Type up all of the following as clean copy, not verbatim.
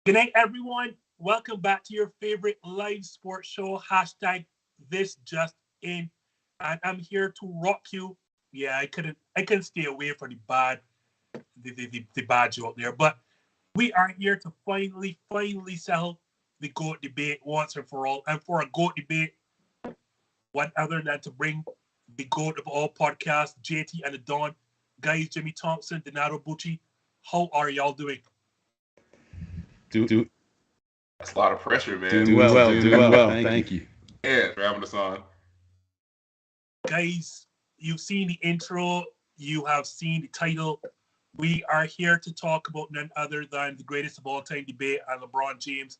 Good night, everyone. Welcome back to your favorite live sports show. Hashtag this just in. And I'm here to rock you. Yeah, I couldn't stay away from the bad joke there. But we are here to finally settle the GOAT debate once and for all. And for a GOAT debate, what other than to bring the GOAT of all podcasts, JT and the Don, guys, Jimmy Thompson, Donato Bucci. How are y'all doing? Do That's a lot of pressure, man. doing well. Thank you. Yeah, for having us on. Guys, you've seen the intro, you have seen the title. We are here to talk about none other than the greatest of all time debate on LeBron James.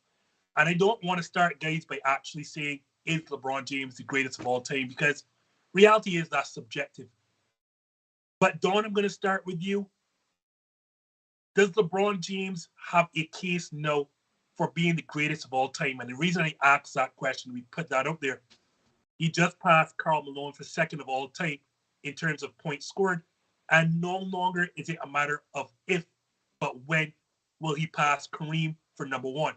And I don't want to start, guys, by actually saying, is LeBron James the greatest of all time? Because reality is that's subjective. But Don, I'm going to start with you. Does LeBron James have a case now for being the greatest of all time? And the reason I asked that question, we put that up there. He just passed Karl Malone for second of all time in terms of points scored. And no longer is it a matter of if, but when will he pass Kareem for number one.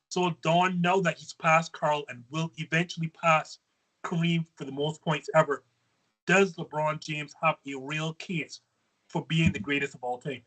So Don, now that he's passed Karl and will eventually pass Kareem for the most points ever, does LeBron James have a real case for being the greatest of all time?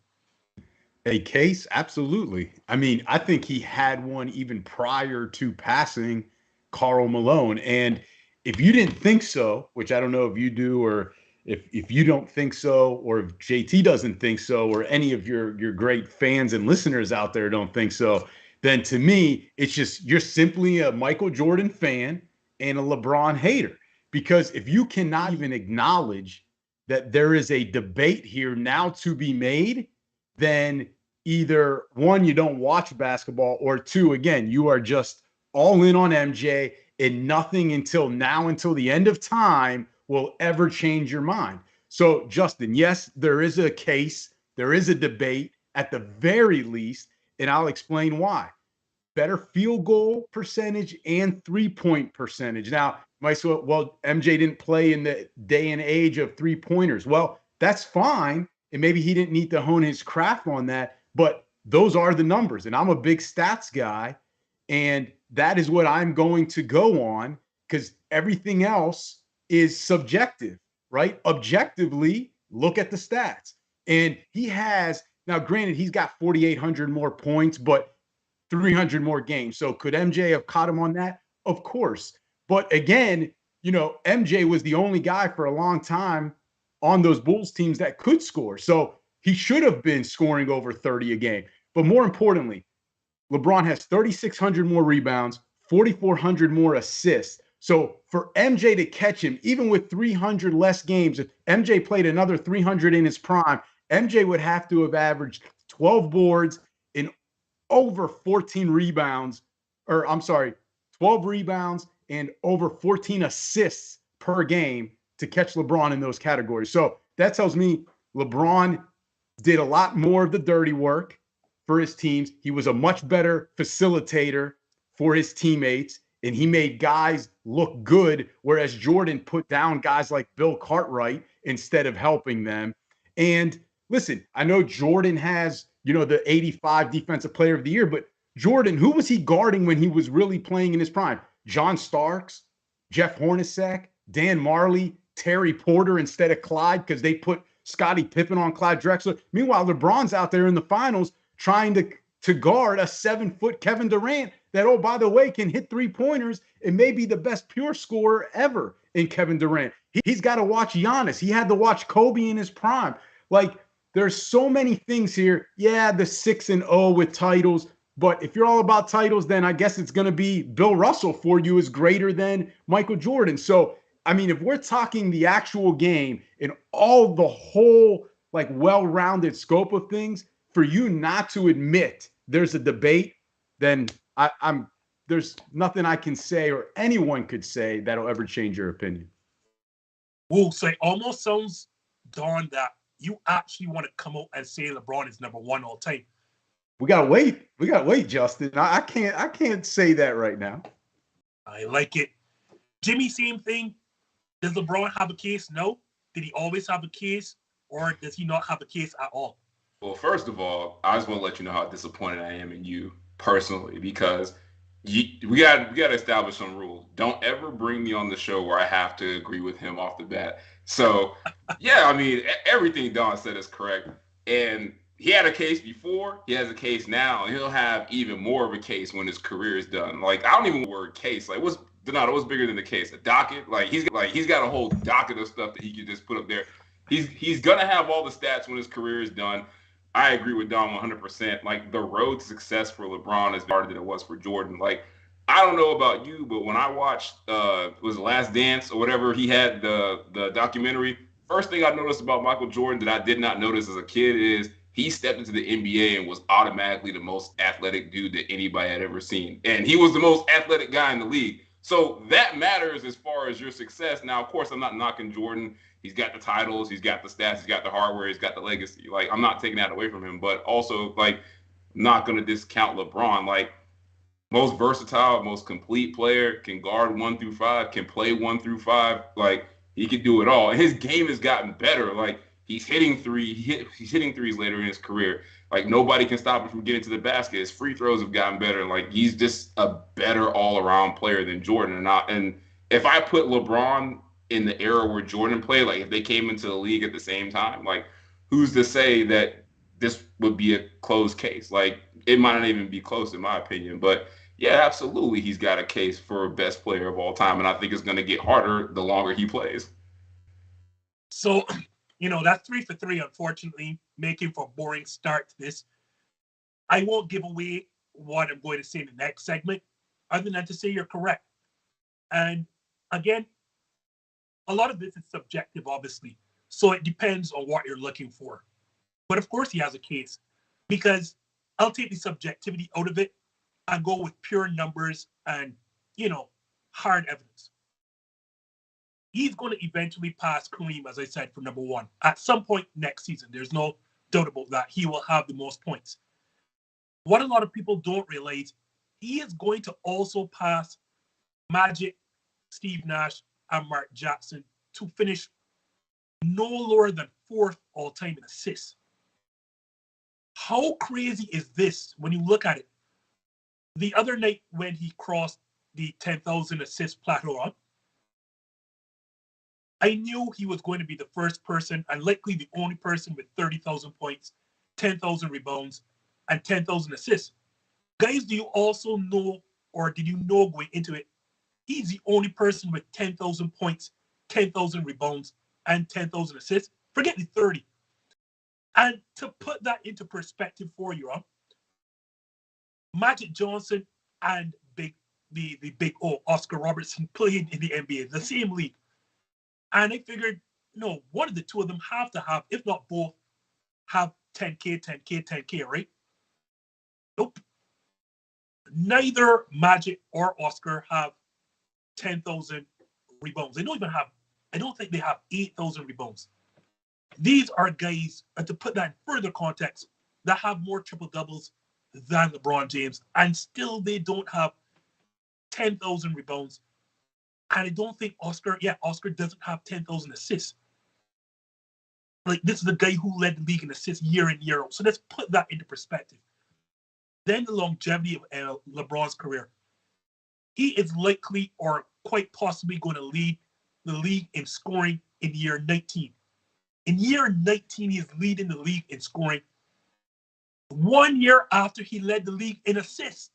A case? Absolutely. I mean, I think he had one even prior to passing Karl Malone. And if you didn't think so, which I don't know if you do, or if you don't think so, or if JT doesn't think so, or any of your great fans and listeners out there don't think so, then to me, it's just you're simply a Michael Jordan fan and a LeBron hater. Because if you cannot even acknowledge that there is a debate here now to be made, then either one, you don't watch basketball, or two, again, you are just all in on MJ, and nothing until now, until the end of time, will ever change your mind. So, Justin, yes, there is a case, there is a debate at the very least, and I'll explain why. Better field goal percentage and 3-point percentage. Now, might say, well, MJ didn't play in the day and age of 3-pointers. Well, that's fine. And maybe he didn't need to hone his craft on that, but those are the numbers. And I'm a big stats guy. And that is what I'm going to go on because everything else is subjective, right? Objectively, look at the stats. And he has, now granted, he's got 4,800 more points, but 300 more games. So could MJ have caught him on that? Of course. But again, MJ was the only guy for a long time on those Bulls teams that could score. So he should have been scoring over 30 a game. But more importantly, LeBron has 3,600 more rebounds, 4,400 more assists. So for MJ to catch him, even with 300 less games, if MJ played another 300 in his prime, MJ would have to have averaged 12 boards and over 14 rebounds, or I'm sorry, 12 rebounds and over 14 assists per game to catch LeBron in those categories. So that tells me LeBron did a lot more of the dirty work for his teams. He was a much better facilitator for his teammates, and he made guys look good, whereas Jordan put down guys like Bill Cartwright instead of helping them. And listen, I know Jordan has, the 85 Defensive Player of the Year, but Jordan, who was he guarding when he was really playing in his prime? John Starks, Jeff Hornacek, Dan Marley, Terry Porter instead of Clyde because they put Scottie Pippen on Clyde Drexler. Meanwhile, LeBron's out there in the finals trying to guard a 7-foot Kevin Durant that, oh, by the way, can hit 3-pointers and may be the best pure scorer ever in Kevin Durant. He's got to watch Giannis. He had to watch Kobe in his prime. Like, there's so many things here. Yeah, the 6-0 with titles. But if you're all about titles, then I guess it's going to be Bill Russell for you is greater than Michael Jordan. So, I mean, if we're talking the actual game and all the whole, like, well-rounded scope of things, for you not to admit there's a debate, then there's nothing I can say or anyone could say that'll ever change your opinion. Well, so it almost sounds, Don, that you actually want to come out and say LeBron is number one all time. We gotta wait, Justin. I can't say that right now. I like it. Jimmy, same thing. Does LeBron have a case? No. Did he always have a case, or does he not have a case at all? Well, first of all, I just want to let you know how disappointed I am in you personally, because we got to establish some rules. Don't ever bring me on the show where I have to agree with him off the bat. So, yeah, I mean, everything Don said is correct. And he had a case before, he has a case now, and he'll have even more of a case when his career is done. Like, I don't even know the word case. Like, what's bigger than the case? A docket? Like, he's got a whole docket of stuff that he could just put up there. He's gonna have all the stats when his career is done. I agree with Don 100%. Like, the road to success for LeBron is harder than it was for Jordan. Like, I don't know about you, but when I watched was The Last Dance or whatever, he had the documentary. First thing I noticed about Michael Jordan that I did not notice as a kid is he stepped into the NBA and was automatically the most athletic dude that anybody had ever seen. And he was the most athletic guy in the league. So that matters as far as your success. Now, of course, I'm not knocking Jordan. He's got the titles, he's got the stats, he's got the hardware, he's got the legacy. Like, I'm not taking that away from him, but also, like, not going to discount LeBron. Like, most versatile, most complete player, can guard 1 through 5, can play 1 through 5. Like, he can do it all. And his game has gotten better. Like, he's hitting threes later in his career. Like, nobody can stop him from getting to the basket. His free throws have gotten better. Like, he's just a better all-around player than Jordan. And if I put LeBron in the era where Jordan played, like, if they came into the league at the same time, like, who's to say that this would be a closed case? Like, it might not even be close in my opinion, but yeah, absolutely, he's got a case for best player of all time, and I think it's going to get harder the longer he plays. So, that's 3 for 3, unfortunately, making for a boring start to this. I won't give away what I'm going to say in the next segment, other than to say you're correct. And again, a lot of this is subjective, obviously. So it depends on what you're looking for. But of course he has a case, because I'll take the subjectivity out of it and go with pure numbers and, hard evidence. He's going to eventually pass Kareem, as I said, for number 1. At some point next season, there's no doubt about that. He will have the most points. What a lot of people don't realize, he is going to also pass Magic, Steve Nash, and Mark Jackson to finish no lower than 4th all-time in assists. How crazy is this when you look at it? The other night when he crossed the 10,000 assist plateau, I knew he was going to be the first person and likely the only person with 30,000 points, 10,000 rebounds, and 10,000 assists. Guys, do you also know, or did you know going into it, he's the only person with 10,000 points, 10,000 rebounds, and 10,000 assists? Forget the 30. And to put that into perspective for you, Magic Johnson and the big O, Oscar Robertson, played in the NBA, the same league. And I figured, one of the two of them have to have, if not both, have 10K, 10K, 10K, right? Nope. Neither Magic or Oscar have 10,000 rebounds. I don't think they have 8,000 rebounds. These are guys, and to put that in further context, that have more triple doubles than LeBron James, and still they don't have 10,000 rebounds. And I don't think Oscar doesn't have 10,000 assists. Like, this is the guy who led the league in assists year in, year out. So let's put that into perspective. Then the longevity of LeBron's career. He is likely or quite possibly going to lead the league in scoring in year 19. In year 19, he is leading the league in scoring 1 year after he led the league in assists.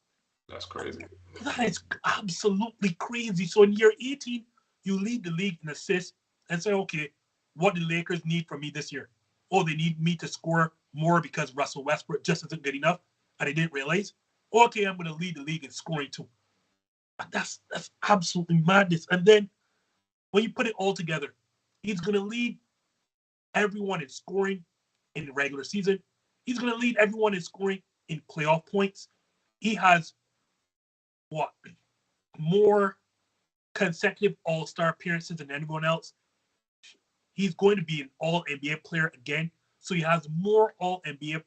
That's crazy. That is absolutely crazy. So in year 18, you lead the league in assists and say, okay, what do the Lakers need from me this year? Oh, they need me to score more because Russell Westbrook just isn't good enough, and I didn't realize. Okay, I'm going to lead the league in scoring too. That's absolutely madness. And then when you put it all together, he's going to lead everyone in scoring in the regular season. He's going to lead everyone in scoring in playoff points. He has more consecutive All-Star appearances than anyone else. He's going to be an All-NBA player again. So he has more All-NBA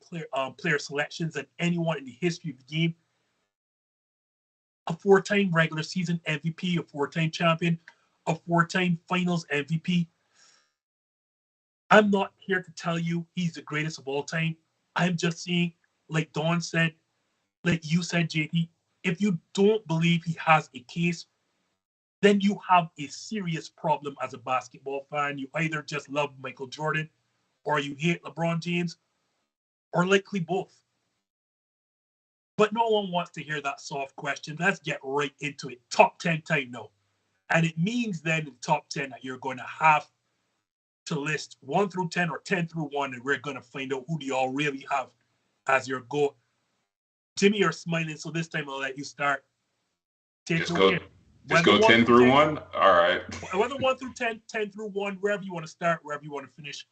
player selections than anyone in the history of the game. A 4-time regular season MVP, a 4-time champion, a 4-time finals MVP. I'm not here to tell you he's the greatest of all time. I'm just saying, like Dawn said, like you said, JT, if you don't believe he has a case, then you have a serious problem as a basketball fan. You either just love Michael Jordan or you hate LeBron James, or likely both. But no one wants to hear that soft question. Let's get right into it. Top 10 time now. And it means then in the top 10 that you're going to have to list 1 through 10 or 10 through 1, and we're going to find out who do y'all really have as your GOAT. Jimmy, you're smiling, so this time I'll let you start. Just go 10 through 1? All right. Whether 1 through 10, 10 through 1, wherever you want to start, wherever you want to finish.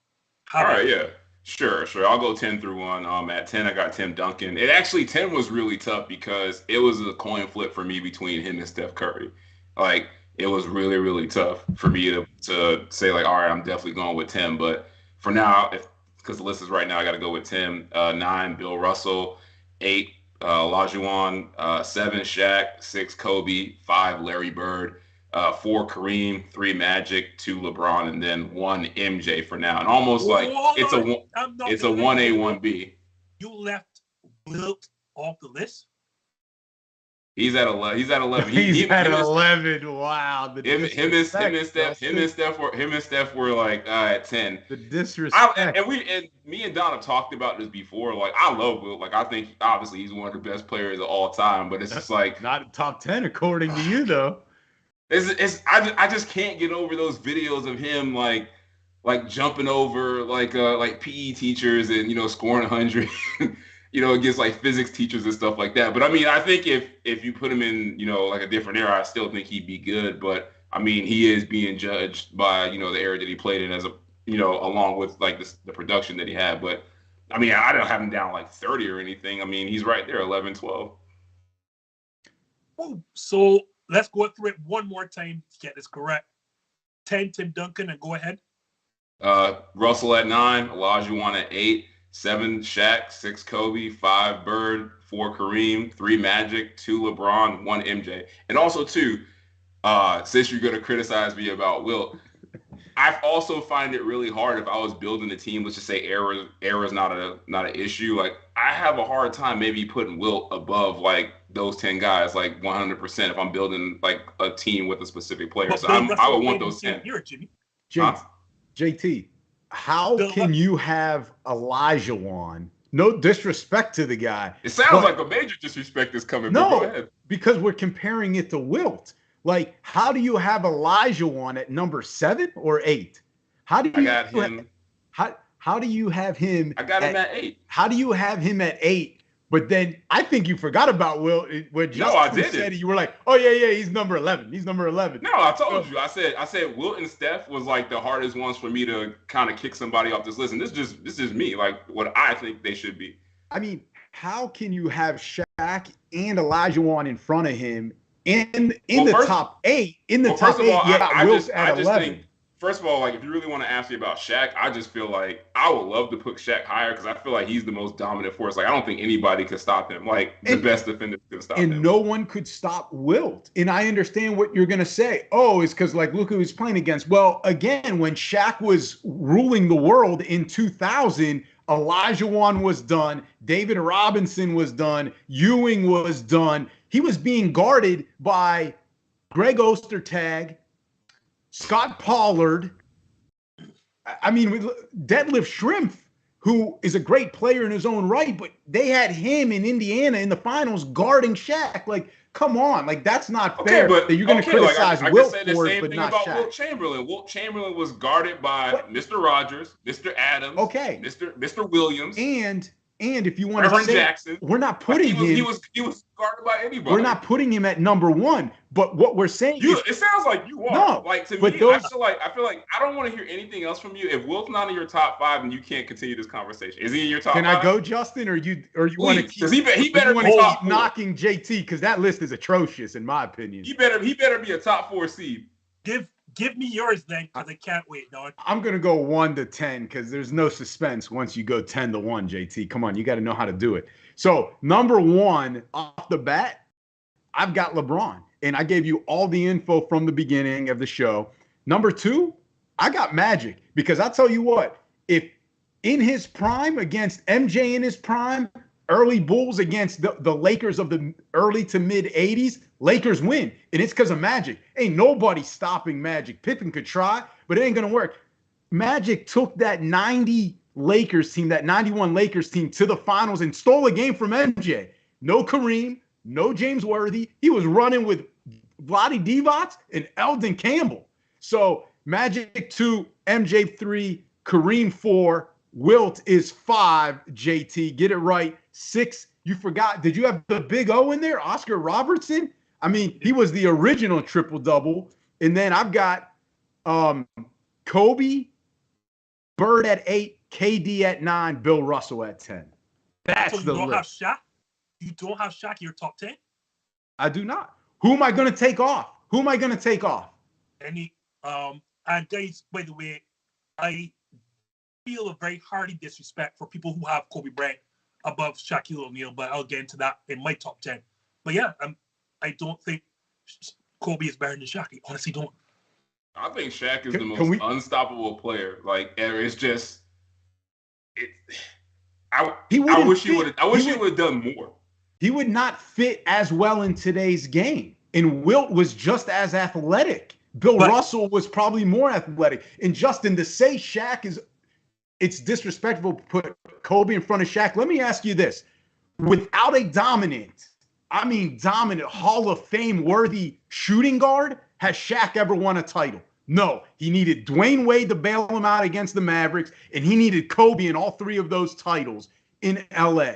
All right, yeah. Sure. I'll go 10 through 1. At 10, I got Tim Duncan. 10 was really tough because it was a coin flip for me between him and Steph Curry. Like, it was really, really tough for me to say, like, all right, I'm definitely going with Tim. But for now, because the list is right now, I got to go with Tim. 9, Bill Russell. 8, Olajuwon. 7, Shaq. 6, Kobe. 5, Larry Bird. 4, Kareem. 3, Magic. 2, LeBron, and then 1, MJ for now. And almost like it's a 1A, 1B. You left Wilt off the list? He's at 11. He's at 11. He's at 11. Wow. Him and Steph were like at 10. The disrespect. And me and Don have talked about this before. Like, I love Wilt. Like, I think obviously he's one of the best players of all time. But it's just like not top 10 according to you though. I just can't get over those videos of him like jumping over like PE teachers and scoring 100. Against like physics teachers and stuff like that. But I mean, I think if you put him in, like a different era, I still think he'd be good. But I mean, he is being judged by, the era that he played in as a, along with like the production that he had. But I mean, I don't have him down like 30 or anything. I mean, he's right there, 11, 12. Oh, so let's go through it one more time to get this correct. 10, Tim Duncan, and go ahead. Russell at 9, Olajuwon at 8. 7, Shaq. 6, Kobe. 5, Bird. 4, Kareem. 3, Magic. 2, LeBron. 1, MJ. And also, too, since you're going to criticize me about Wilt, I also find it really hard if I was building a team, let's just say era's not an issue. Like, I have a hard time maybe putting Wilt above, like, those 10 guys, like, 100% if I'm building, like, a team with a specific player. But so I would want those 10. Here, Jimmy. JT. How can you have Olajuwon? No disrespect to the guy. It sounds like a major disrespect is coming. No, go ahead. Because we're comparing it to Wilt. Like, how do you have Olajuwon at number 7 or 8? How do you? I got him. How do you have him? I got him at 8. How do you have him at 8? But then I think you forgot about Wilt. I didn't. You were like, oh yeah, he's number 11. He's number 11. No, I told you. I said Wilt and Steph was like the hardest ones for me to kind of kick somebody off this list. And this is me, like what I think they should be. I mean, how can you have Shaq and Olajuwon in front of him in the top 8? In the top 8, Wilt at 11. First of all, like, if you really want to ask me about Shaq, I just feel like I would love to put Shaq higher because I feel like he's the most dominant force. Like, I don't think anybody could stop him. Like, the best defender could stop him. And no one could stop Wilt. And I understand what you're going to say. Oh, it's because, like, look who he's playing against. Well, again, when Shaq was ruling the world in 2000, Olajuwon was done. David Robinson was done. Ewing was done. He was being guarded by Greg Ostertag, Scott Pollard, I mean, Detlef Schrempf, who is a great player in his own right, but they had him in Indiana in the finals guarding Shaq. Like, come on. Like, that's not fair that you're going to criticize Wilt for it, but not Shaq. Wilt Chamberlain. Wilt Chamberlain was guarded by Mr. Rogers, Mr. Adams, Mr. Williams. And if you want to say, Jackson, we're not putting him. He was guarded by anybody. We're not putting him at number 1. But what we're saying is, it sounds like you are. No, like to me, I feel like I don't want to hear anything else from you. If Wilt's not in your top 5, then you can't continue this conversation. Is he in your top 5? Can I go, Justin, or you want to keep? Because he better be top 4. Knocking JT because that list is atrocious in my opinion. He better be a top 4 seed. Give me yours then, because I can't wait, dog. I'm going to go 1 to 10 because there's no suspense once you go 10 to 1, JT. Come on, you got to know how to do it. So, number 1, off the bat, I've got LeBron. And I gave you all the info from the beginning of the show. Number 2, I got Magic. Because I'll tell you what, if in his prime, against MJ in his prime, early Bulls against the Lakers of the early to mid 80s, Lakers win. And it's because of Magic. Ain't nobody stopping Magic. Pippen could try, but it ain't going to work. Magic took that 90 Lakers team, that 91 Lakers team to the finals and stole a game from MJ. No Kareem, no James Worthy. He was running with Vlade Divac and Eldon Campbell. So Magic 2, MJ 3, Kareem 4, Wilt is 5, JT. Get it right. 6, you forgot. Did you have the big O in there? Oscar Robertson? I mean, he was the original triple-double. And then I've got Kobe, Bird at 8, KD at 9, Bill Russell at 10. That's the list. You don't have Shaq in your top 10? I do not. Who am I going to take off? And guys, by the way, I feel a very hearty disrespect for people who have Kobe Bryant above Shaquille O'Neal, but I'll get into that in my top 10. But yeah, I don't think Kobe is better than Shaq. I honestly don't. I think Shaq is the most unstoppable player. Like, it's just, I wish he would have done more. He would not fit as well in today's game. And Wilt was just as athletic. Bill Russell was probably more athletic. And Justin, to say Shaq it's disrespectful to put Kobe in front of Shaq. Let me ask you this. Without a dominant Hall of Fame worthy shooting guard, has Shaq ever won a title? No. He needed Dwayne Wade to bail him out against the Mavericks, and he needed Kobe in all 3 of those titles in LA,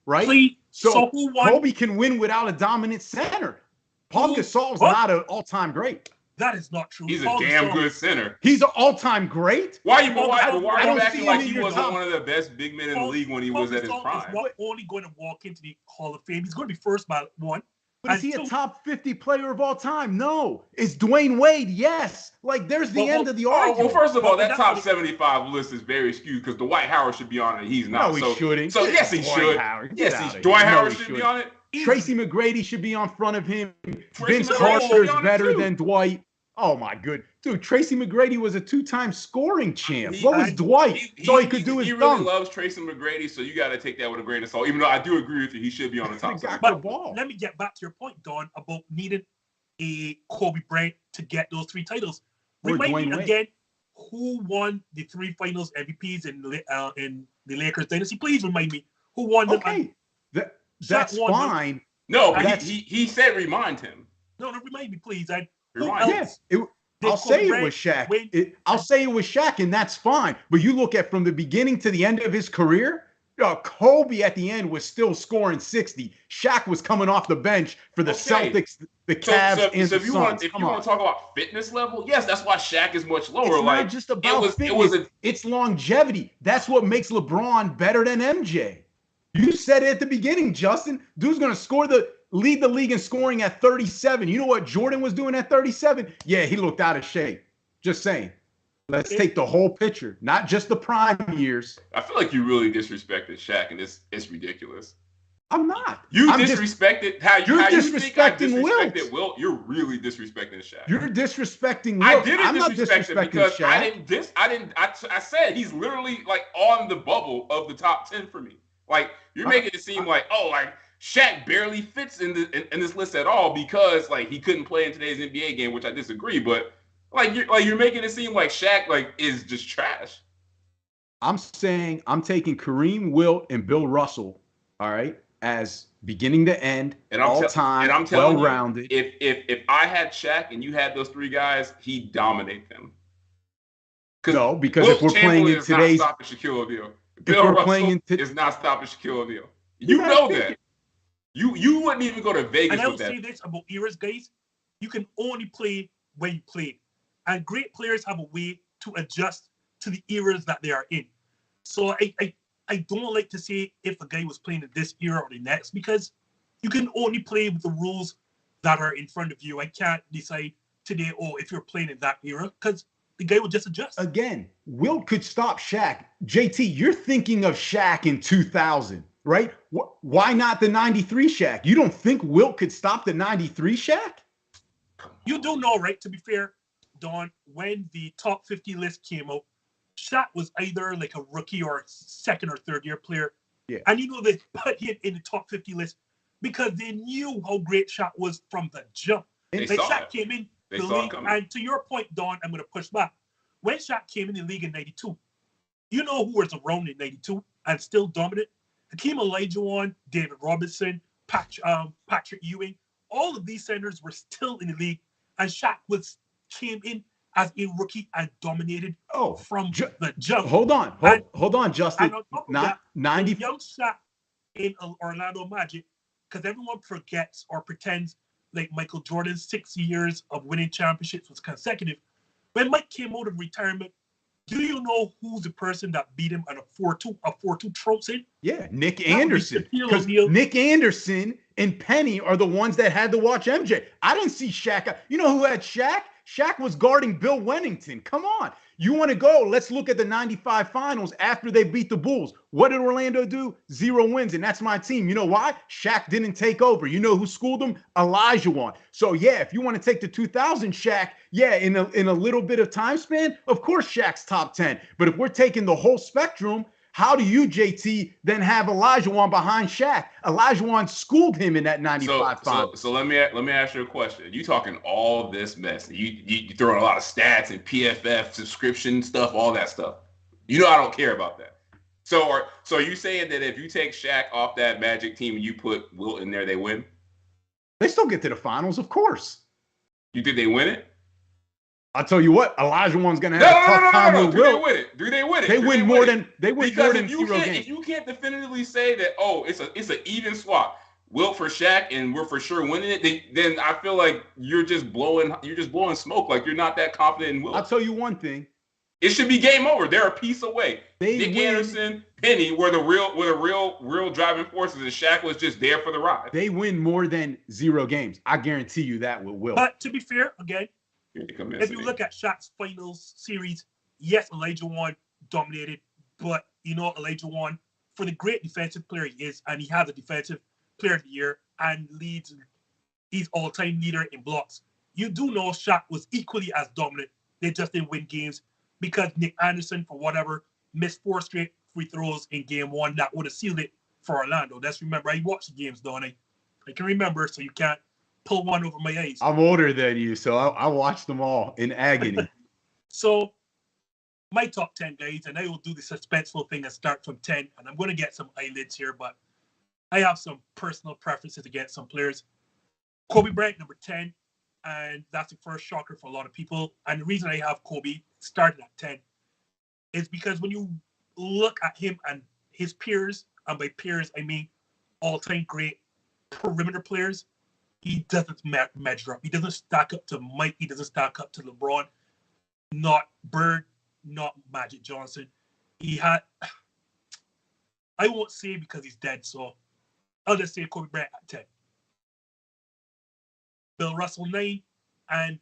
right? So who won? Kobe can win without a dominant center. Paul Gasol's not an all-time great. That is not true. He's a damn good center. He's an all-time great? Why are you acting like he wasn't one of the best big men in the league when he was at his prime? He's not only going to walk into the Hall of Fame. He's going to be first by 1. But is he a top 50 player of all time? No. Is Dwayne Wade? Yes. Like, there's the end of the argument. Well, first of all, that top 75 list is very skewed because Dwight Howard should be on it. He's not. No, he shouldn't. So, yes, he should. Dwight Howard should be on it. Tracy McGrady should be on front of him. Vince Carter is better than Dwight. Oh, my good. Dude, Tracy McGrady was a 2-time scoring champ. What was Dwight? All he could do is He really loves Tracy McGrady, so you got to take that with a grain of salt. Even though I do agree with you, he should be on the top side. But let me get back to your point, Don, about needing a Kobe Bryant to get those 3 titles. Remind me again, who won the 3 finals MVPs in the Lakers dynasty? Please remind me. Who won them? Okay, that's fine. No, he said remind him. No, remind me, please. I'll say it was Shaq. I'll say it was Shaq, and that's fine. But you look at from the beginning to the end of his career, Kobe at the end was still scoring 60. Shaq was coming off the bench for the Celtics, the Cavs, and the Suns. If you want to talk about fitness level, yes, that's why Shaq is much lower. It's not just about fitness. It's longevity. That's what makes LeBron better than MJ. You said it at the beginning, Justin. Dude's going to lead the league in scoring at 37. You know what Jordan was doing at 37? Yeah, he looked out of shape. Just saying. Let's take the whole picture, not just the prime years. I feel like you really disrespected Shaq, and it's ridiculous. I'm not. You disrespected how you think I disrespected Wilt. You're really disrespecting Shaq. You're disrespecting Wilt. I'm not disrespecting because Shaq. I said he's literally like on the bubble of the top 10 for me. Like, you're making it seem like, Shaq barely fits in this list at all because like he couldn't play in today's NBA game, which I disagree. But you're making it seem like Shaq is just trash. I'm saying I'm taking Kareem, Wilt, and Bill Russell, all right, as beginning to end, and all time, and I'm telling well-rounded. If I had Shaq and you had those 3 guys, he'd dominate them. No, because if we're playing in today's, not stopping Shaquille O'Neal. Bill Russell is not stopping Shaquille O'Neal. You know that. You wouldn't even go to Vegas and I will with that. say this about eras, guys. You can only play when you play. And great players have a way to adjust to the eras that they are in. So I don't like to say if a guy was playing in this era or the next, because you can only play with the rules that are in front of you. I can't decide today, if you're playing in that era, because the guy will just adjust. Again, Wilt could stop Shaq. JT, you're thinking of Shaq in 2000, right? Why not the 93 Shaq? You don't think Wilt could stop the 93 Shaq? You do know, right? To be fair, Don, when the top 50 list came out, Shaq was either like a rookie or a 2nd or 3rd year player. Yeah. And they put him in the top 50 list because they knew how great Shaq was from the jump. They like saw Shaq it. came in They the saw it league, coming. and to your point, Don, I'm going to push back. When Shaq came in the league in 92, you know who was around in 92 and still dominant? Hakeem Olajuwon, David Robinson, Patrick Ewing, all of these centers were still in the league, and Shaq came in as a rookie and dominated from the jump. Hold on, Justin. And on top of that, 90 the young Shaq in Orlando Magic, because everyone forgets or pretends like Michael Jordan's 6 years of winning championships was consecutive. When Mike came out of retirement, do you know who's the person that beat him at a 4-2 trophy? Yeah, Nick Anderson. Because O'Neal. Nick Anderson and Penny are the ones that had to watch MJ. I didn't see Shaq. You know who had Shaq? Shaq was guarding Bill Wennington. Come on. You want to go? Let's look at the 95 finals after they beat the Bulls. What did Orlando do? 0 wins, and that's my team. You know why? Shaq didn't take over. You know who schooled him? Olajuwon. So, yeah, if you want to take the 2000 Shaq, yeah, in a little bit of time span, of course Shaq's top 10. But if we're taking the whole spectrum, how do you, JT, then have Olajuwon behind Shaq? Olajuwon schooled him in that 95 final. So let me ask you a question. You talking all this mess. You throwing a lot of stats and PFF subscription stuff, all that stuff. You know I don't care about that. So are you saying that if you take Shaq off that Magic team and you put Wilt in there, they win? They still get to the finals, of course. You think they win it? I'll tell you what, Olajuwon's going to have a tough time with Wilt. Do they win it? They win more than 0 games. If you can't definitively say that, it's an even swap, Wilt for Shaq, and we're for sure winning it, then I feel like you're just blowing smoke. Like you're not that confident in Wilt. I'll tell you one thing. It should be game over. They're a piece away. Nick Anderson, Penny were the real driving forces, and Shaq was just there for the ride. They win more than 0 games. I guarantee you that with Wilt. But to be fair, again, if you look at Shaq's finals series, yes, Olajuwon dominated, but Olajuwon, for the great defensive player he is, and he has a defensive player of the year and he's all-time leader in blocks. You do know Shaq was equally as dominant. They just didn't win games because Nick Anderson, for whatever, missed 4 straight free throws in game 1 that would have sealed it for Orlando. Let's remember, I watched the games, don't I? I can remember, so you can't pull one over my eyes. I'm older than you, so I watched them all in agony. So my top 10 guys, and I will do the suspenseful thing and start from 10, and I'm going to get some eyelids here, but I have some personal preferences against some players. Kobe Bryant, number 10, and that's the first shocker for a lot of people. And the reason I have Kobe started at 10 is because when you look at him and his peers, and by peers I mean all-time great perimeter players, he doesn't measure up. He doesn't stack up to Mike. He doesn't stack up to LeBron. Not Bird. Not Magic Johnson. I won't say because he's dead, so I'll just say Kobe Bryant at 10. Bill Russell 9. And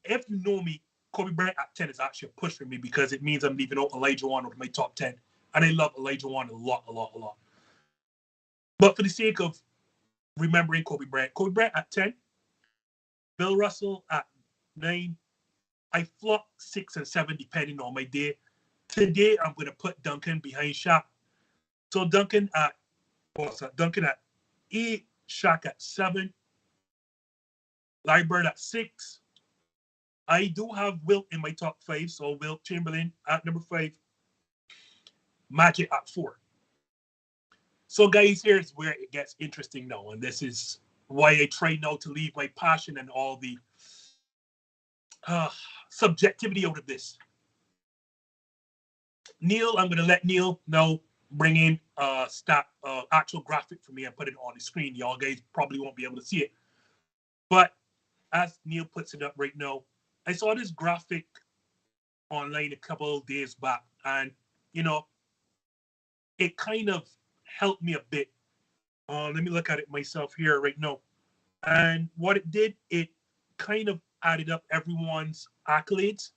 if you know me, Kobe Bryant at 10 is actually a push for me because it means I'm leaving out Olajuwon out of my top 10. And I love Olajuwon a lot. But for the sake of remembering Kobe Bryant at 10, Bill Russell at 9. I flop 6 and 7 depending on my day. Today, I'm going to put Duncan behind Shaq. So Duncan at 8, Shaq at 7, Larry Bird at 6. I do have Wilt in my top 5, so Wilt Chamberlain at number 5, Magic at 4. So guys, here's where it gets interesting now, and this is why I try now to leave my passion and all the subjectivity out of this. Neil, I'm going to let Neil now bring in actual graphic for me and put it on the screen. Y'all guys probably won't be able to see it. But as Neil puts it up right now, I saw this graphic online a couple of days back, and it kind of helped me a bit. Let me look at it myself here right now. And what it did, it kind of added up everyone's accolades,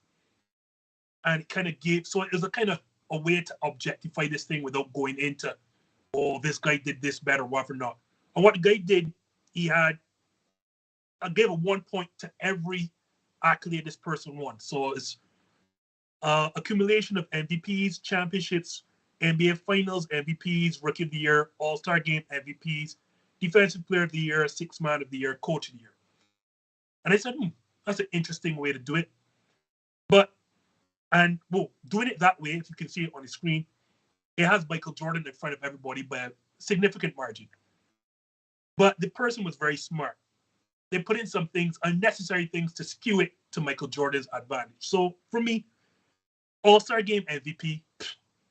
and it kind of gave, so it was a way to objectify this thing without going into, this guy did this better, whatever not. And what the guy did, I gave a 1 point to every accolade this person won. So it's accumulation of MVPs, championships, NBA Finals MVPs, Rookie of the Year, All-Star Game MVPs, Defensive Player of the Year, Sixth Man of the Year, Coach of the Year. And I said, that's an interesting way to do it. Doing it that way, if you can see it on the screen, it has Michael Jordan in front of everybody by a significant margin. But the person was very smart. They put in some things, unnecessary things, to skew it to Michael Jordan's advantage. So for me, All-Star Game MVP,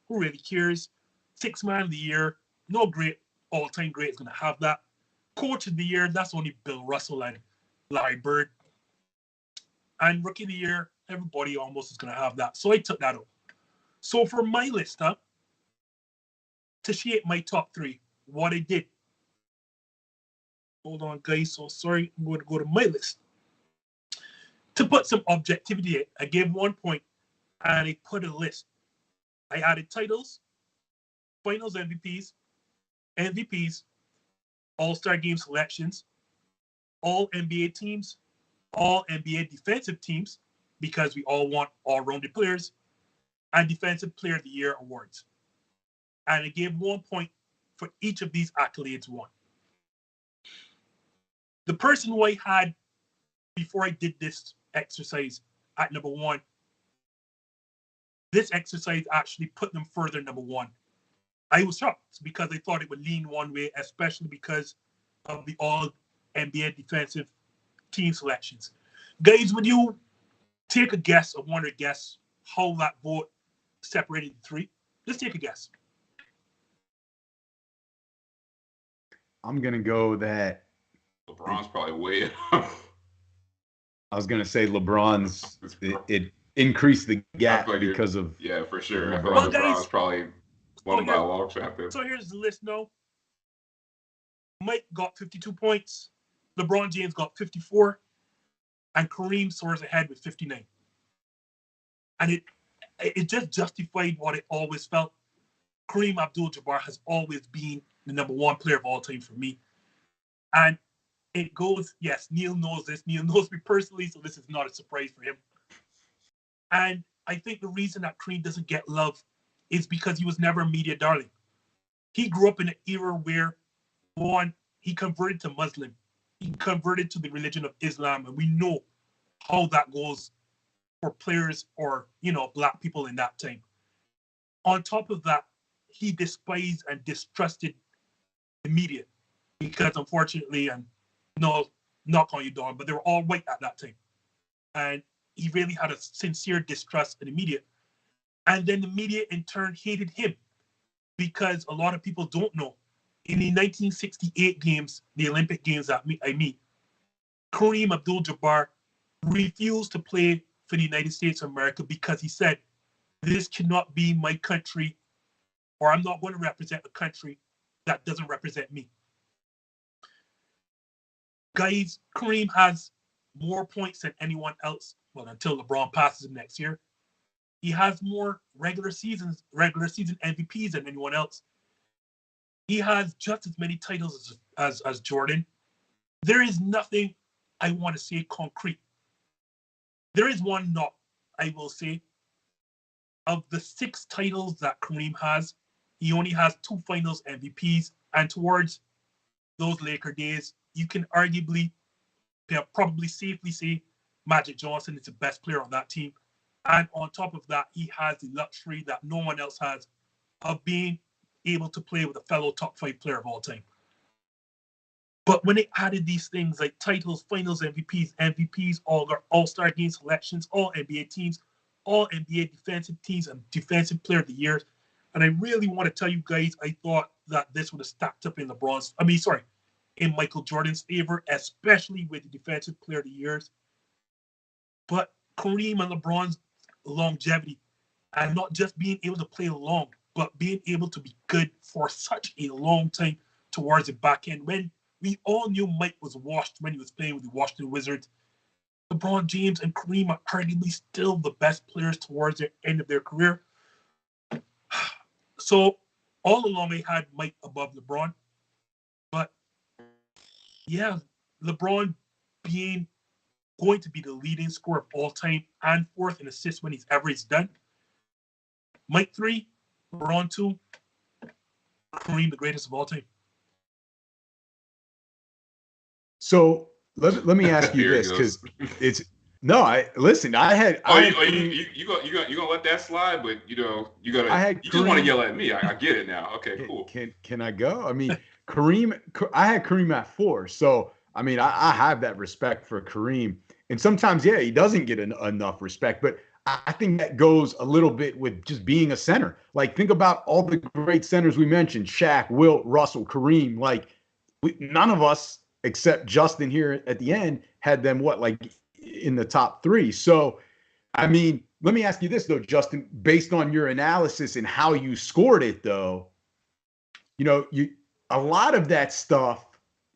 who really cares? Sixth Man of the Year, no great all-time great is going to have that. Coach of the Year, that's only Bill Russell and Larry Bird. And Rookie of the Year, everybody almost is going to have that. So I took that out. So for my list, to shape my top three, what I did. Hold on, guys. So sorry, I'm going to go to my list. To put some objectivity in, I gave 1 point and I put a list. I added titles, Finals MVPs, All-Star Game selections, all NBA teams, all NBA defensive teams, because we all want all-rounded players, and Defensive Player of the Year awards. And I gave 1 point for each of these accolades won. The person who I had before I did this exercise at number one, this exercise actually put them further number one. I was shocked because I thought it would lean one way, especially because of the all NBA defensive team selections. Guys, would you take a guess, or want to guess how that vote separated the three? Just take a guess. I'm going to go that LeBron's probably way up. I was going to say LeBron's, it increased the gap because of... Yeah, for sure. LeBron. I feel like LeBron's probably won by a long shot there. So here's the list now. Mike got 52 points. LeBron James got 54. And Kareem soars ahead with 59. And it just justified what it always felt. Kareem Abdul-Jabbar has always been the number one player of all time for me. And it goes, yes, Neil knows this. Neil knows me personally, so this is not a surprise for him. And I think the reason that Kareem doesn't get love is because he was never a media darling. He grew up in an era where, one, he converted to Muslim. He converted to the religion of Islam, and we know how that goes for players or, Black people in that time. On top of that, he despised and distrusted the media because, unfortunately, and no, knock on your door, but they were all white at that time. And he really had a sincere distrust in the media. And then the media, in turn, hated him because a lot of people don't know. In the 1968 games, the Olympic Games I mean, Kareem Abdul-Jabbar refused to play for the United States of America because he said, this cannot be my country, or I'm not going to represent a country that doesn't represent me. Guys, Kareem has more points than anyone else, well, until LeBron passes him next year. He has more regular season MVPs than anyone else. He has just as many titles as Jordan. There is nothing I want to say concrete. There is one not, I will say. Of the 6 titles that Kareem has, he only has 2 finals MVPs. And towards those Laker days, you can arguably, probably safely say Magic Johnson is the best player on that team. And on top of that, he has the luxury that no one else has of being able to play with a fellow top 5 player of all time. But when they added these things like titles, finals MVPs, all-star game selections, all NBA teams, all NBA defensive teams, and defensive player of the year, and I really want to tell you guys, I thought that this would have stacked up in in Michael Jordan's favor, especially with the defensive player of the years. But Kareem and LeBron's longevity, and not just being able to play long, but being able to be good for such a long time towards the back end, when we all knew Mike was washed when he was playing with the Washington Wizards. LeBron James and Kareem are arguably still the best players towards the end of their career. So all along I had Mike above LeBron. But yeah, LeBron going to be the leading scorer of all time and 4th in assists when he's ever done. Mike 3, LeBron 2, Kareem the greatest of all time. So let me ask you this, because it's no. I listen. I had. You gonna let that slide? But you gotta. You just want to yell at me. I get it now. Okay, cool. Can I go? I mean, Kareem. I had Kareem at 4, so I mean, I have that respect for Kareem, and sometimes, yeah, he doesn't get enough respect, but I think that goes a little bit with just being a center. Like, think about all the great centers we mentioned: Shaq, Wilt, Russell, Kareem. Like, none of us, except Justin here at the end, had them in the top 3. So, I mean, let me ask you this though, Justin, based on your analysis and how you scored it though, a lot of that stuff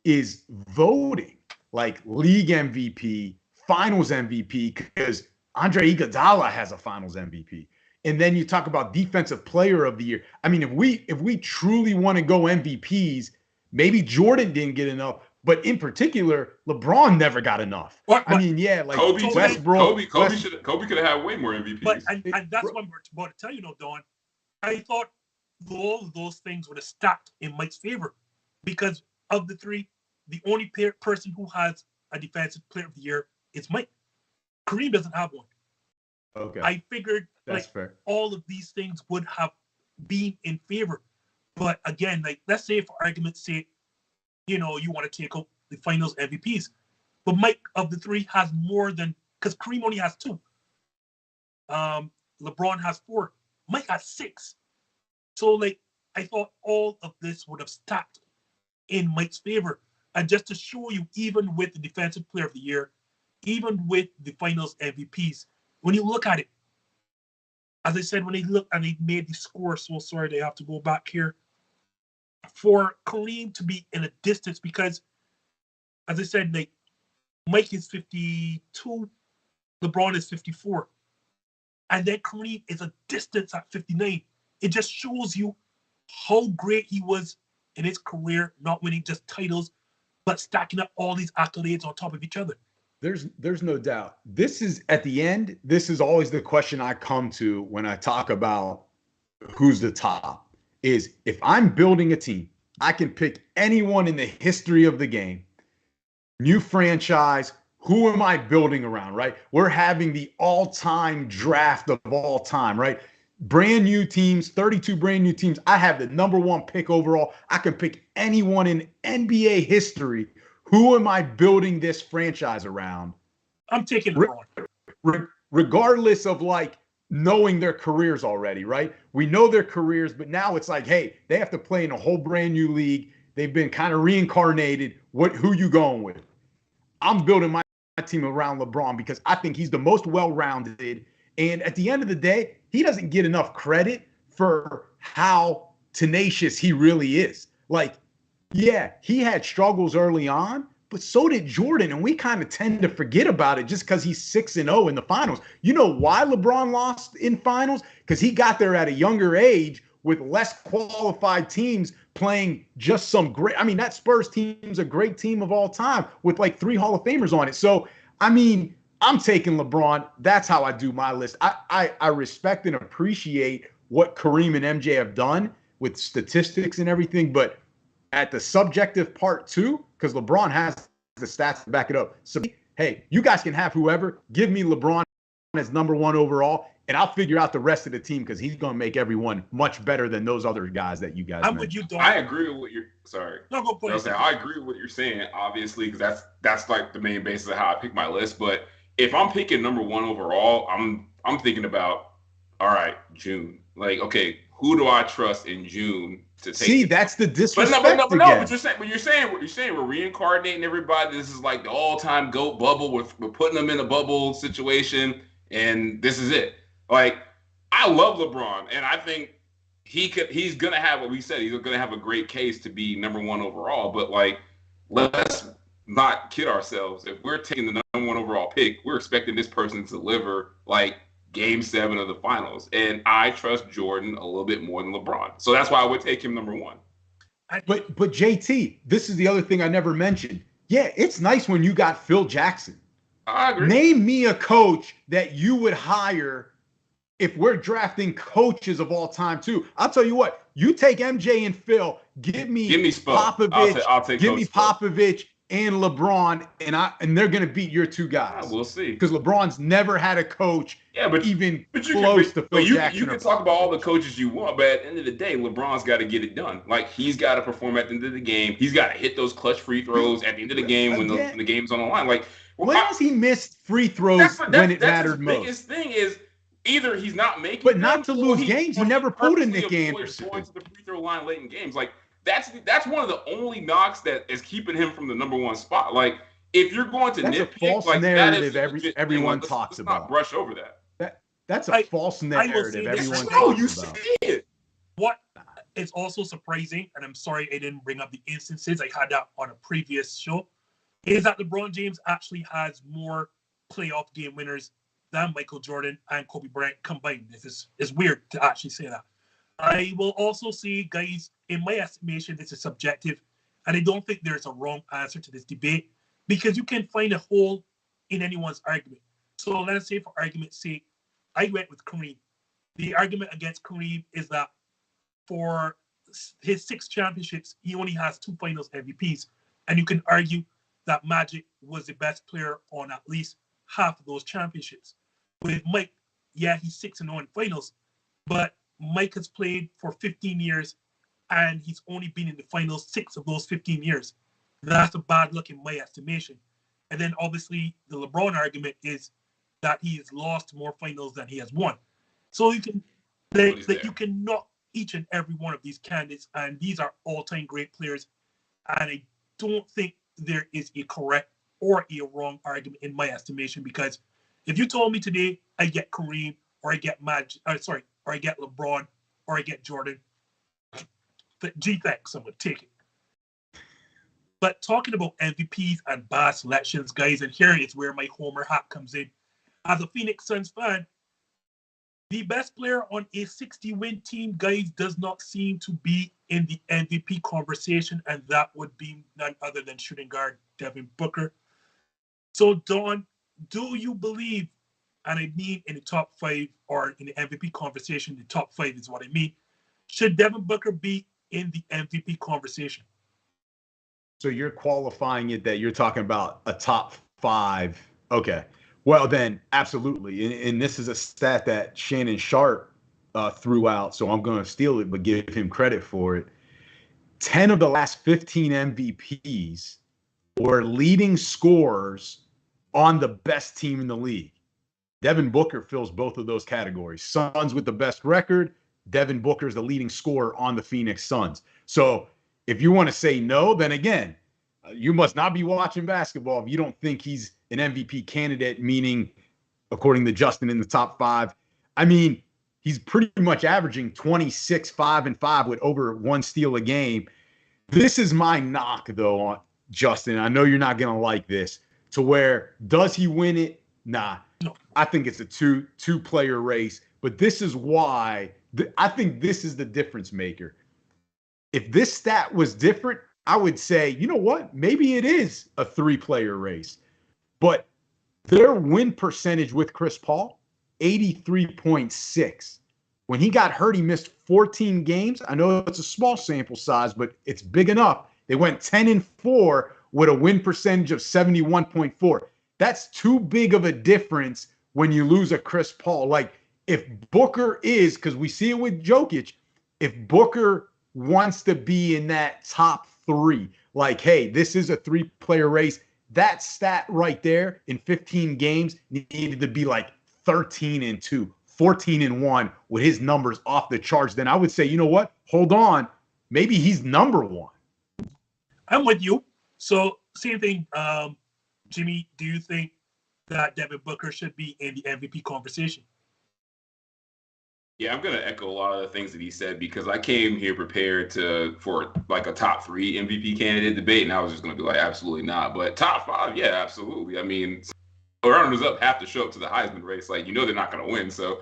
is voting, like league MVP, finals MVP, because Andre Iguodala has a finals MVP. And then you talk about defensive player of the year. I mean, if we truly want to go MVPs, maybe Jordan didn't get enough. But in particular, LeBron never got enough. I mean, yeah, like Kobe Westbrook. Kobe could have had way more MVPs. But and that's what I'm about to tell you, Don. I thought all of those things would have stacked in Mike's favor, because of the 3, the only person who has a defensive player of the year is Mike. Kareem doesn't have one. Okay. I figured that's fair. All of these things would have been in favor. But again, let's say for argument's sake, you want to take out the finals MVPs. But Mike, of the 3, has more than, because Kareem only has 2. LeBron has 4. Mike has 6. So, I thought all of this would have stacked in Mike's favor. And just to show you, even with the defensive player of the year, even with the finals MVPs, when you look at it, as I said, when they look and they made the score, so sorry, they have to go back here. For Kareem to be in a distance, because, as I said, Mike is 52, LeBron is 54, and then Kareem is a distance at 59. It just shows you how great he was in his career, not winning just titles, but stacking up all these accolades on top of each other. There's no doubt. This is, at the end, this is always the question I come to when I talk about who's the top. Is if I'm building a team, I can pick anyone in the history of the game, new franchise, who am I building around, right? We're having the all-time draft of all time, right? Brand new teams, 32 brand new teams. I have the number 1 pick overall. I can pick anyone in NBA history. Who am I building this franchise around? I'm taking LeBron. Regardless of knowing their careers already, right? We know their careers, but now it's hey, they have to play in a whole brand new league. They've been kind of reincarnated. Who you going with? I'm building my team around LeBron because I think he's the most well-rounded. And at the end of the day, he doesn't get enough credit for how tenacious he really is. Yeah, he had struggles early on, but so did Jordan, and we kind of tend to forget about it just because he's 6-0 in the finals. You know why LeBron lost in finals? Because he got there at a younger age with less qualified teams playing just some great. I mean, that Spurs team's a great team of all time with 3 Hall of Famers on it. So, I mean, I'm taking LeBron. That's how I do my list. I respect and appreciate what Kareem and MJ have done with statistics and everything, but at the subjective part too, because LeBron has the stats to back it up. So, hey, you guys can have whoever. Give me LeBron as number 1 overall, and I'll figure out the rest of the team because he's going to make everyone much better than those other guys that you guys mentioned. With you, Don. I agree with what you're – sorry. No, go play. I agree with what you're saying, obviously, because that's the main basis of how I pick my list. But if I'm picking number 1 overall, I'm thinking about, all right, June. Okay, who do I trust in June to take? See, that's the disrespect. But you're saying we're reincarnating everybody. This is the all-time GOAT bubble. We're putting them in a bubble situation, and this is it. I love LeBron, and I think he's gonna have what we said. He's gonna have a great case to be number 1 overall. But let's not kid ourselves. If we're taking the number 1 overall pick, we're expecting this person to deliver Game 7 of the finals. And I trust Jordan a little bit more than LeBron. So that's why I would take him number 1. But JT, this is the other thing I never mentioned. Yeah, it's nice when you got Phil Jackson. I agree. Name me a coach that you would hire if we're drafting coaches of all time too, I'll tell you what, you take MJ and Phil, give me Spo. Popovich, I'll take give me Spo. Popovich and LeBron, and they're gonna beat your two guys. We'll see. Because LeBron's never had a coach even close to Phil Jackson. You can talk about all the coaches you want, but at the end of the day, LeBron's got to get it done. Like, he's got to perform at the end of the game. He's got to hit those clutch free throws at the end of the game when the game's on the line. Like, when has he missed free throws when it mattered most? The biggest thing is either he's not making but not to lose games. He never pulled a Nick Anderson. Going to the free throw line late in games. Like, that's one of the only knocks that is keeping him from the number one spot. Like, if you're going to nitpick, a false narrative everyone talks about. Not brush over that. That's a false narrative everyone talks about. You see it. What is also surprising, and I'm sorry I didn't bring up the instances, I had that on a previous show, is that LeBron James actually has more playoff game winners than Michael Jordan and Kobe Bryant combined. It's weird to actually say that. I will also say, guys, in my estimation, this is subjective, and I don't think there's a wrong answer to this debate, because you can find a hole in anyone's argument. So let's say, for argument's sake, I went with Kareem. The argument against Kareem is that for his 6 championships, he only has 2 finals MVPs. And you can argue that Magic was the best player on at least half of those championships. With Mike, yeah, he's 6-0 in finals, but Mike has played for 15 years and he's only been in the finals 6 of those 15 years. That's a bad look in my estimation. And then obviously the LeBron argument is that he has lost more finals than he has won. So you can you can knock each and every one of these candidates, and these are all-time great players. And I don't think there is a correct or a wrong argument in my estimation, because if you told me today I get Kareem or I get or I get LeBron or I get Jordan, gee, thanks, I would take it. But talking about MVPs and bad selections, guys, and here is where my Homer hat comes in. As a Phoenix Suns fan, the best player on a 60-win team, guys, does not seem to be in the MVP conversation, and that would be none other than shooting guard Devin Booker. So, Don, do you believe, and I mean in the top 5 or in the MVP conversation, the top 5 is what I mean, should Devin Booker be in the MVP conversation? So you're qualifying it that you're talking about a top 5. Okay. Well, then, absolutely. And this is a stat that Shannon Sharp threw out, so I'm going to steal it, but give him credit for it. 10 of the last 15 MVPs were leading scorers on the best team in the league. Devin Booker fills both of those categories. Suns with the best record. Devin Booker is the leading scorer on the Phoenix Suns. So if you want to say no, then again, you must not be watching basketball if you don't think he's an MVP candidate, meaning, according to Justin, in the top 5. I mean, he's pretty much averaging 26, 5, and 5 with over 1 steal a game. This is my knock, though, on Justin. I know you're not going to like this, to where, does he win it? Nah. No. I think it's a two-player race, but this is why I think this is the difference maker. If this stat was different, I would say, you know what? Maybe it is a 3-player race. But their win percentage with Chris Paul, 83.6. When he got hurt, he missed 14 games. I know it's a small sample size, but it's big enough. They went 10-4 with a win percentage of 71.4. That's too big of a difference when you lose a Chris Paul. Like, if Booker is, because we see it with Jokic, if Booker wants to be in that top 3, like, hey, this is a 3-player race, that stat right there in 15 games needed to be like 13-2, 14-1 with his numbers off the charts. Then I would say, you know what? Hold on. Maybe he's number 1. I'm with you. So same thing. Jimmy, do you think that Devin Booker should be in the MVP conversation? Yeah, I'm going to echo a lot of the things that he said, because I came here prepared for like a top 3 MVP candidate debate, and I was just going to be like, absolutely not. But top 5, yeah, absolutely. I mean, runners-up have to show up to the Heisman race. Like, you know they're not going to win. So,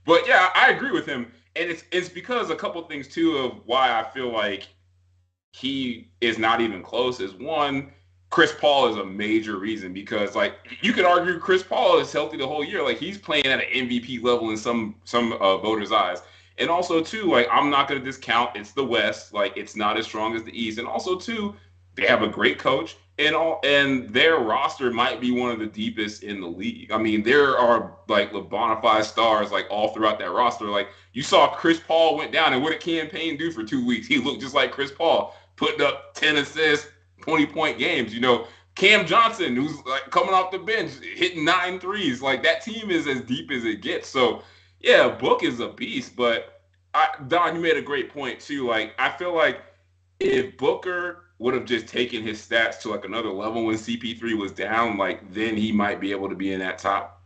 but yeah, I agree with him. And it's because a couple things, too, of why I feel like he is not even close is, one, Chris Paul is a major reason because, like, you could argue Chris Paul is healthy the whole year. Like, he's playing at an MVP level in some voters' eyes. And also, too, like, I'm not going to discount it's the West. Like, it's not as strong as the East. And also, too, they have a great coach. And their roster might be one of the deepest in the league. I mean, there are, like, bona fide stars, like, all throughout that roster. Like, you saw Chris Paul went down, and what did Cam Payne do for 2 weeks? He looked just like Chris Paul, putting up 10 assists, 20-point games. You know, Cam Johnson, who's like coming off the bench, hitting 9 threes. Like, that team is as deep as it gets. So, yeah, Book is a beast. But, Don, you made a great point, too. Like, I feel like if Booker would have just taken his stats to, like, another level when CP3 was down, like, then he might be able to be in that top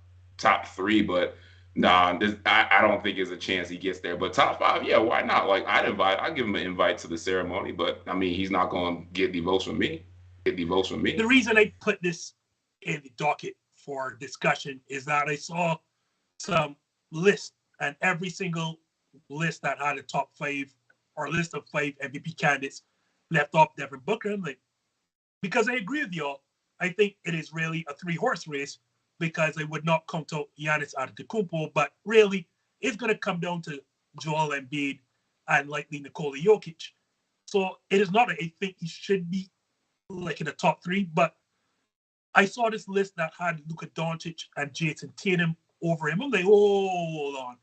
3. But, nah, I don't think there's a chance he gets there. But top 5, yeah, why not? Like, I'd give him an invite to the ceremony, but I mean, he's not going to get the votes from me. The reason I put this in the docket for discussion is that I saw some lists, and every single list that had a top 5 or list of 5 MVP candidates left off Devin Booker. I'm like, because I agree with y'all, I think it is really a 3-horse race, because I would not count out Giannis Antetokounmpo, but really it's going to come down to Joel Embiid and likely Nikola Jokic. So it is not that I think he should be like in the top 3, but I saw this list that had Luka Doncic and Jayson Tatum over him. I'm like, oh, hold on.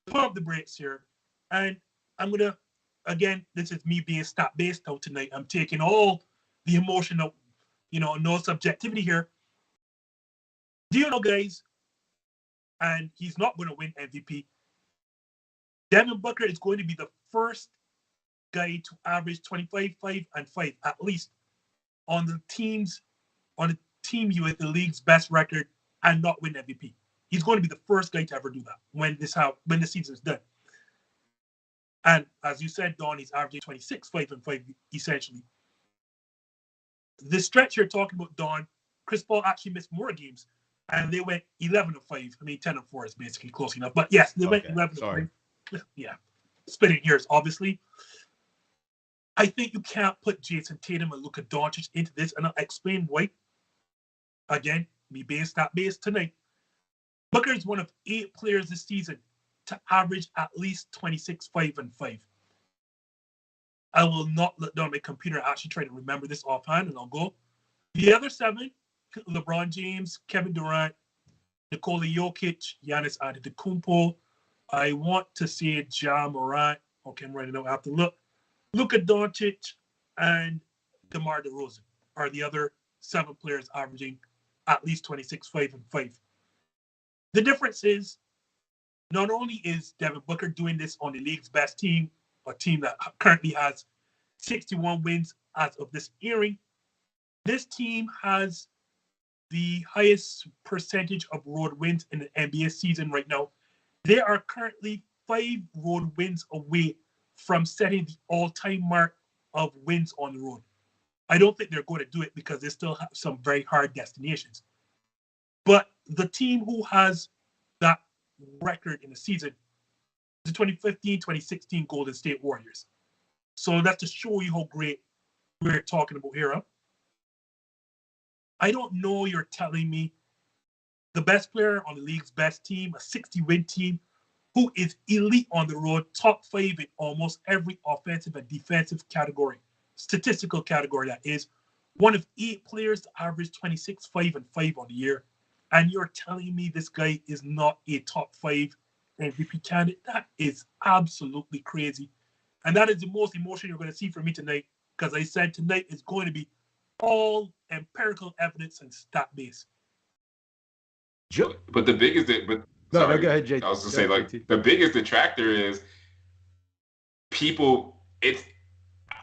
Pump the brakes here. And I'm going to, again, this is me being stat-based out tonight. I'm taking all the emotion out, no subjectivity here. Do you know, guys, and he's not going to win MVP, Devin Booker is going to be the first guy to average 25, 5, and 5 at least on the team with the league's best record and not win MVP. He's going to be the first guy to ever do that when the season is done. And as you said, Don, he's averaging 26, 5, and 5 essentially. The stretch you're talking about, Don, Chris Paul actually missed more games. And they went 11-5. I mean, 10-4 is basically close enough. But yes, they went 11-5. Yeah. Splitting hairs, obviously. I think you can't put Jayson Tatum and Luka Doncic into this, and I'll explain why. Again, me being stat-based tonight. Booker is one of 8 players this season to average at least 26, 5, and 5. I will not look down my computer and actually try to remember this offhand, and I'll go. The other 7, LeBron James, Kevin Durant, Nikola Jokic, Giannis Antetokounmpo. I want to say Ja Morant. Okay, I'm writing out. I have to look. Luka Doncic and DeMar DeRozan are the other 7 players averaging at least 26, 5, and 5. The difference is not only is Devin Booker doing this on the league's best team, a team that currently has 61 wins as of this airing, this team has the highest percentage of road wins in the NBA season right now. They are currently 5 road wins away from setting the all-time mark of wins on the road. I don't think they're going to do it because they still have some very hard destinations. But the team who has that record in the season is the 2015-2016 Golden State Warriors. So that's to show you how great we're talking about here. Huh? I don't know you're telling me the best player on the league's best team, a 60-win team, who is elite on the road, top 5 in almost every offensive and defensive category, statistical category that is, one of 8 players to average 26, 5, and 5 on the year. And you're telling me this guy is not a top 5 MVP candidate? That is absolutely crazy. And that is the most emotion you're going to see from me tonight, because I said tonight is going to be all empirical evidence and stat based. But the biggest, go ahead, JT. I was gonna say, like, the biggest detractor is people.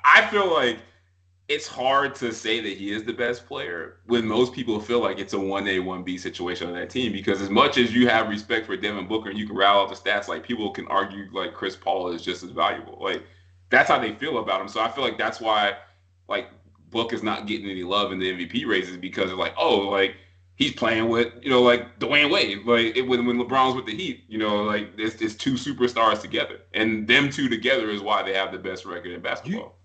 I feel like it's hard to say that he is the best player when most people feel like it's a 1A, 1B situation on that team. Because as much as you have respect for Devin Booker and you can rattle off the stats, like, people can argue like Chris Paul is just as valuable. Like, that's how they feel about him. So I feel like that's why, like, Book is not getting any love in the MVP races, because they're like, oh, like, he's playing with, like Dwayne Wade, like when LeBron's with the Heat, like it's two superstars together, and them two together is why they have the best record in basketball.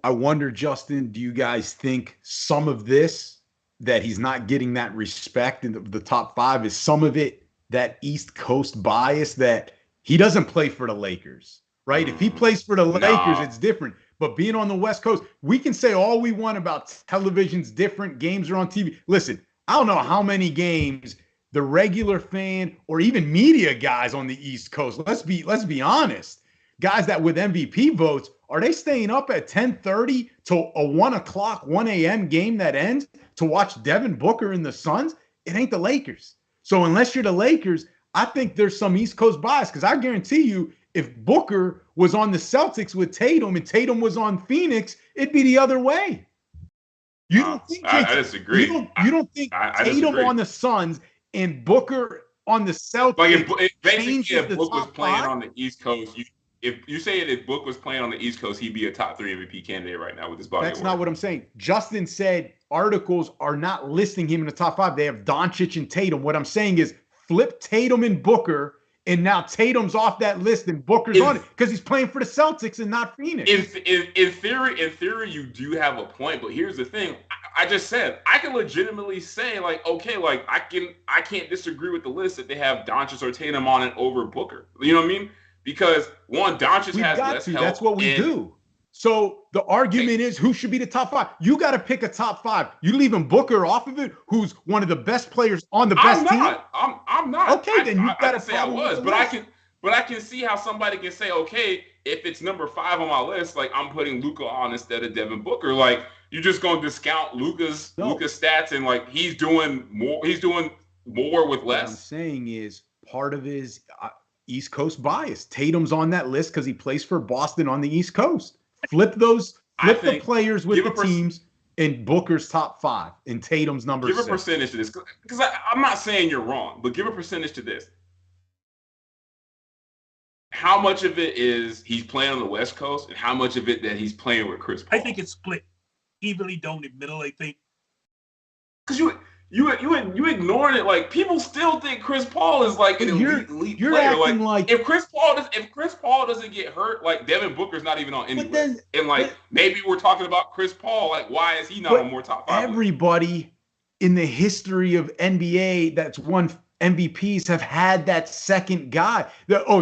I wonder, Justin, do you guys think some of this that he's not getting that respect in the top five is some of it that East Coast bias that he doesn't play for the Lakers, right? If he plays for the Lakers, it's different. But being on the West Coast, we can say all we want about television's different, games are on TV. Listen, I don't know how many games the regular fan or even media guys on the East Coast, let's be honest, guys that with MVP votes, are they staying up at 10:30 to a 1 a.m. game that ends to watch Devin Booker and the Suns? It ain't the Lakers. So unless you're the Lakers, I think there's some East Coast bias, because I guarantee you, if Booker was on the Celtics with Tatum and Tatum was on Phoenix, it'd be the other way. You don't think I disagree. You don't think Tatum on the Suns and Booker on the Celtics? Like if Book was playing on the East Coast, if you say if Book was playing on the East Coast, he'd be a top 3 MVP candidate right now with his body. That's not what I'm saying. Justin said articles are not listing him in the top 5. They have Doncic and Tatum. What I'm saying is flip Tatum and Booker, and now Tatum's off that list and Booker's on it because he's playing for the Celtics and not Phoenix. In theory, you do have a point, but here's the thing. I just said I can legitimately say, like, okay, like I can't disagree with the list that they have Doncic or Tatum on it over Booker. You know what I mean? Because one, Doncic has less help. That's what we do. So the argument is who should be the top 5. You got to pick a top 5. You leaving Booker off of it, who's one of the best players on the best team? I'm not. Okay, then you got to say I was, but I can see how somebody can say, okay, if it's number 5 on my list, like I'm putting Luka on instead of Devin Booker. Like you're just going to discount Luka's stats and like he's doing more with less. What I'm saying is part of his East Coast bias. Tatum's on that list because he plays for Boston on the East Coast. Flip the players with the teams in Booker's top 5 and Tatum's number 6. Give a percentage to this, because I'm not saying you're wrong, but give a percentage to this. How much of it is he's playing on the West Coast, and how much of it that he's playing with Chris Paul? I think it's split evenly down the middle. I think because you ignoring it. Like people still think Chris Paul is like an elite player. Like if Chris Paul doesn't get hurt, like Devin Booker's not even on any list. And maybe we're talking about Chris Paul. Like why is he not on more top 5? Everybody in the history of NBA that's won MVPs have had that second guy.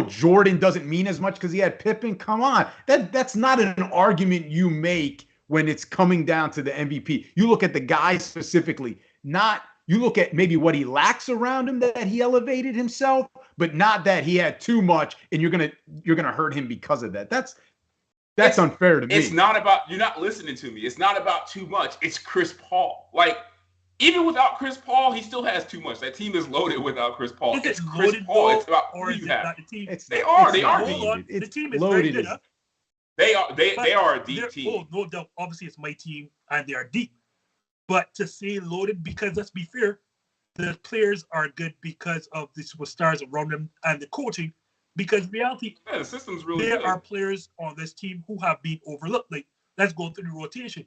Jordan doesn't mean as much because he had Pippen. Come on, that's not an argument you make when it's coming down to the MVP. You look at the guy specifically. You look at maybe what he lacks around him that he elevated himself, but not that he had too much and you're gonna hurt him because of that. That's unfair to me. It's not about, you're not listening to me. It's not about too much. It's Chris Paul. Like even without Chris Paul, he still has too much. That team is loaded without Chris Paul. It's Chris Paul. It's about who you have. They are deep. The team is very good. They are a deep team. No doubt. Obviously, it's my team, and they are deep. But to say loaded, because let's be fair, the players are good because of the superstars around them and the coaching. Because reality, the system's really there good. are players on this team who have been overlooked. Like, let's go through the rotation.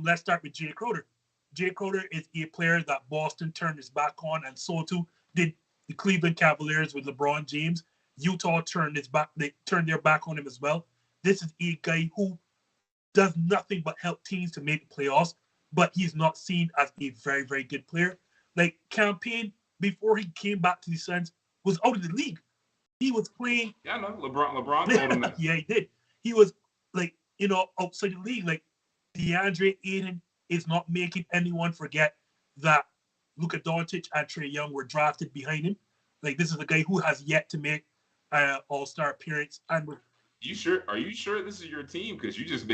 Let's start with Jay Crowder. Jay Crowder is a player that Boston turned his back on, and so too did the Cleveland Cavaliers with LeBron James. Utah turned their back on him as well. This is a guy who does nothing but help teams to make the playoffs, but he's not seen as a very, very good player. Like, campaign before he came back to the Suns was out of the league. He was playing. Yeah, I know. LeBron told him that. Yeah, he did. He was outside the league. Like, DeAndre Ayton is not making anyone forget that Luka Doncic and Trae Young were drafted behind him. Like, this is a guy who has yet to make an All-Star appearance. And you sure? Are you sure this is your team? Because you just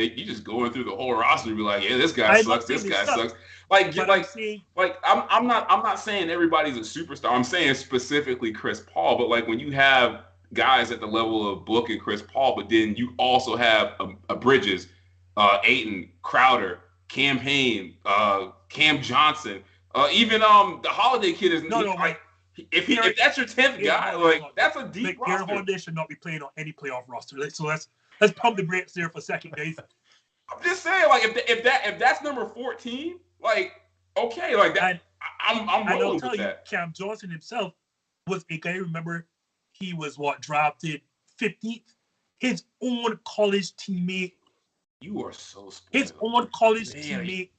going through the whole roster and be like, yeah, this guy sucks. This guy sucks. I'm not saying everybody's a superstar. I'm saying specifically Chris Paul. But like when you have guys at the level of Book and Chris Paul, but then you also have a Bridges, Ayton, Crowder, Cam Payne, Cam Johnson, even the Holiday kid is if that's your 10th guy, like that's a deep roster. Aaron Holiday should not be playing on any playoff roster. So let's pump the brakes there for a second, guys. I'm just saying, like if that's number 14, like okay, like that. I'm And I'll rolling tell with you, that. Cam Johnson himself was a guy. Remember, he was drafted 15th. His own college teammate. You are so spoiled. His own college Man. teammate,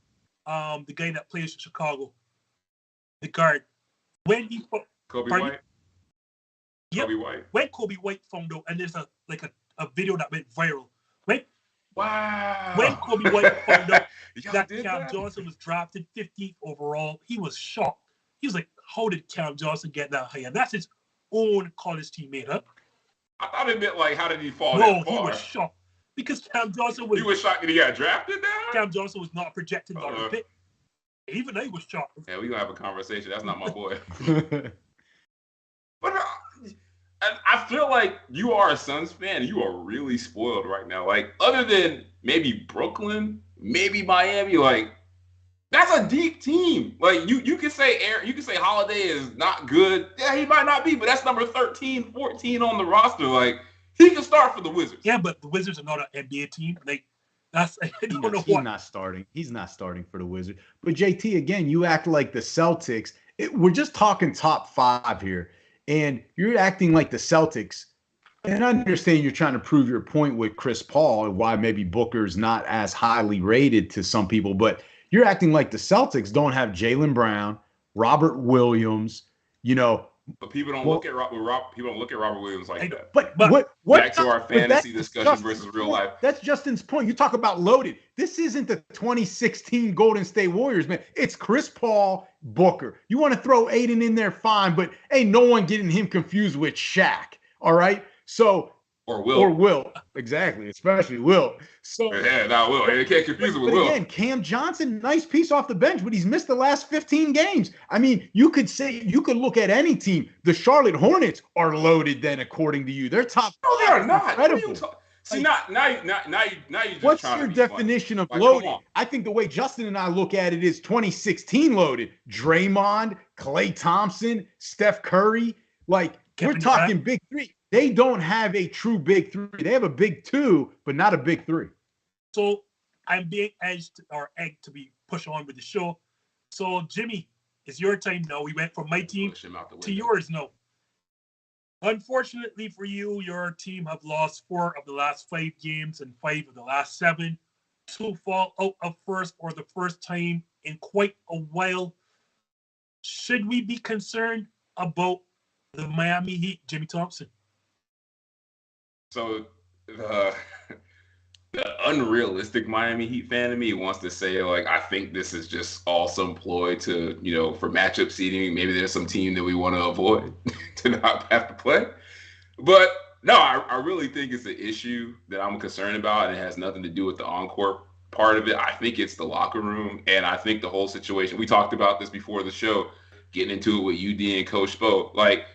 the guy that plays in Chicago, the guard. When he Kobe pardon? White. Yep. Kobe White. When Kobe White found out, and there's a video that went viral. Wow. When Kobe White found out that did Cam that? Johnson was drafted 15th overall, he was shocked. He was like, "How did Cam Johnson get that high?" And that's his own college teammate, huh? I thought it meant like, how did he fall No, that far? he was shocked because Cam Johnson was. He was shocked that he got drafted now? Cam Johnson was not projected lottery pick. Even though he was shocked. Yeah, we gonna have a conversation. That's not my boy. But I feel like you are a Suns fan. You are really spoiled right now. Like, other than maybe Brooklyn, maybe Miami, like, that's a deep team. Like, you can say Holiday is not good. Yeah, he might not be, but that's number 13, 14 on the roster. Like, he can start for the Wizards. Yeah, but the Wizards are not an NBA team. Like, that's I don't know He's what. not starting. He's not starting for the Wizards. But JT, again, you act like the Celtics. We're just talking top 5 here. And you're acting like the Celtics. And I understand you're trying to prove your point with Chris Paul and why maybe Booker's not as highly rated to some people. But you're acting like the Celtics don't have Jaylen Brown, Robert Williams, But people don't look at Robert Williams like that. But what back to our fantasy discussion versus real life. That's Justin's point. You talk about loaded. This isn't the 2016 Golden State Warriors, man. It's Chris Paul, Booker. You want to throw Aiden in there, fine, but ain't no one getting him confused with Shaq. All right. So Or Will. Exactly. Especially Will. So not Will. You can't confuse it with Will. Again, Cam Johnson, nice piece off the bench, but he's missed the last 15 games. I mean, you could look at any team. The Charlotte Hornets are loaded then, according to you. They're top. No, they are not. Incredible. See, now you just what's trying your to be definition funny. of loaded? I think the way Justin and I look at it is 2016 loaded. Draymond, Klay Thompson, Steph Curry. Like, we're talking big 3. They don't have a true big 3. They have a big 2, but not a big 3. So I'm being egged to be pushed on with the show. So Jimmy, it's your time now. We went from my team to yours now. Unfortunately for you, your team have lost 4 of the last 5 games and 5 of the last 7 to fall out of first for the first time in quite a while. Should we be concerned about the Miami Heat, Jimmy Thompson? So the unrealistic Miami Heat fan of me wants to say, like, I think this is just all some ploy to, for matchup seeding. Maybe there's some team that we want to avoid to not have to play. But no, I really think it's an issue that I'm concerned about, and it has nothing to do with the on-court part of it. I think it's the locker room, and I think the whole situation. We talked about this before the show, getting into it with UD and Coach Spo. Like,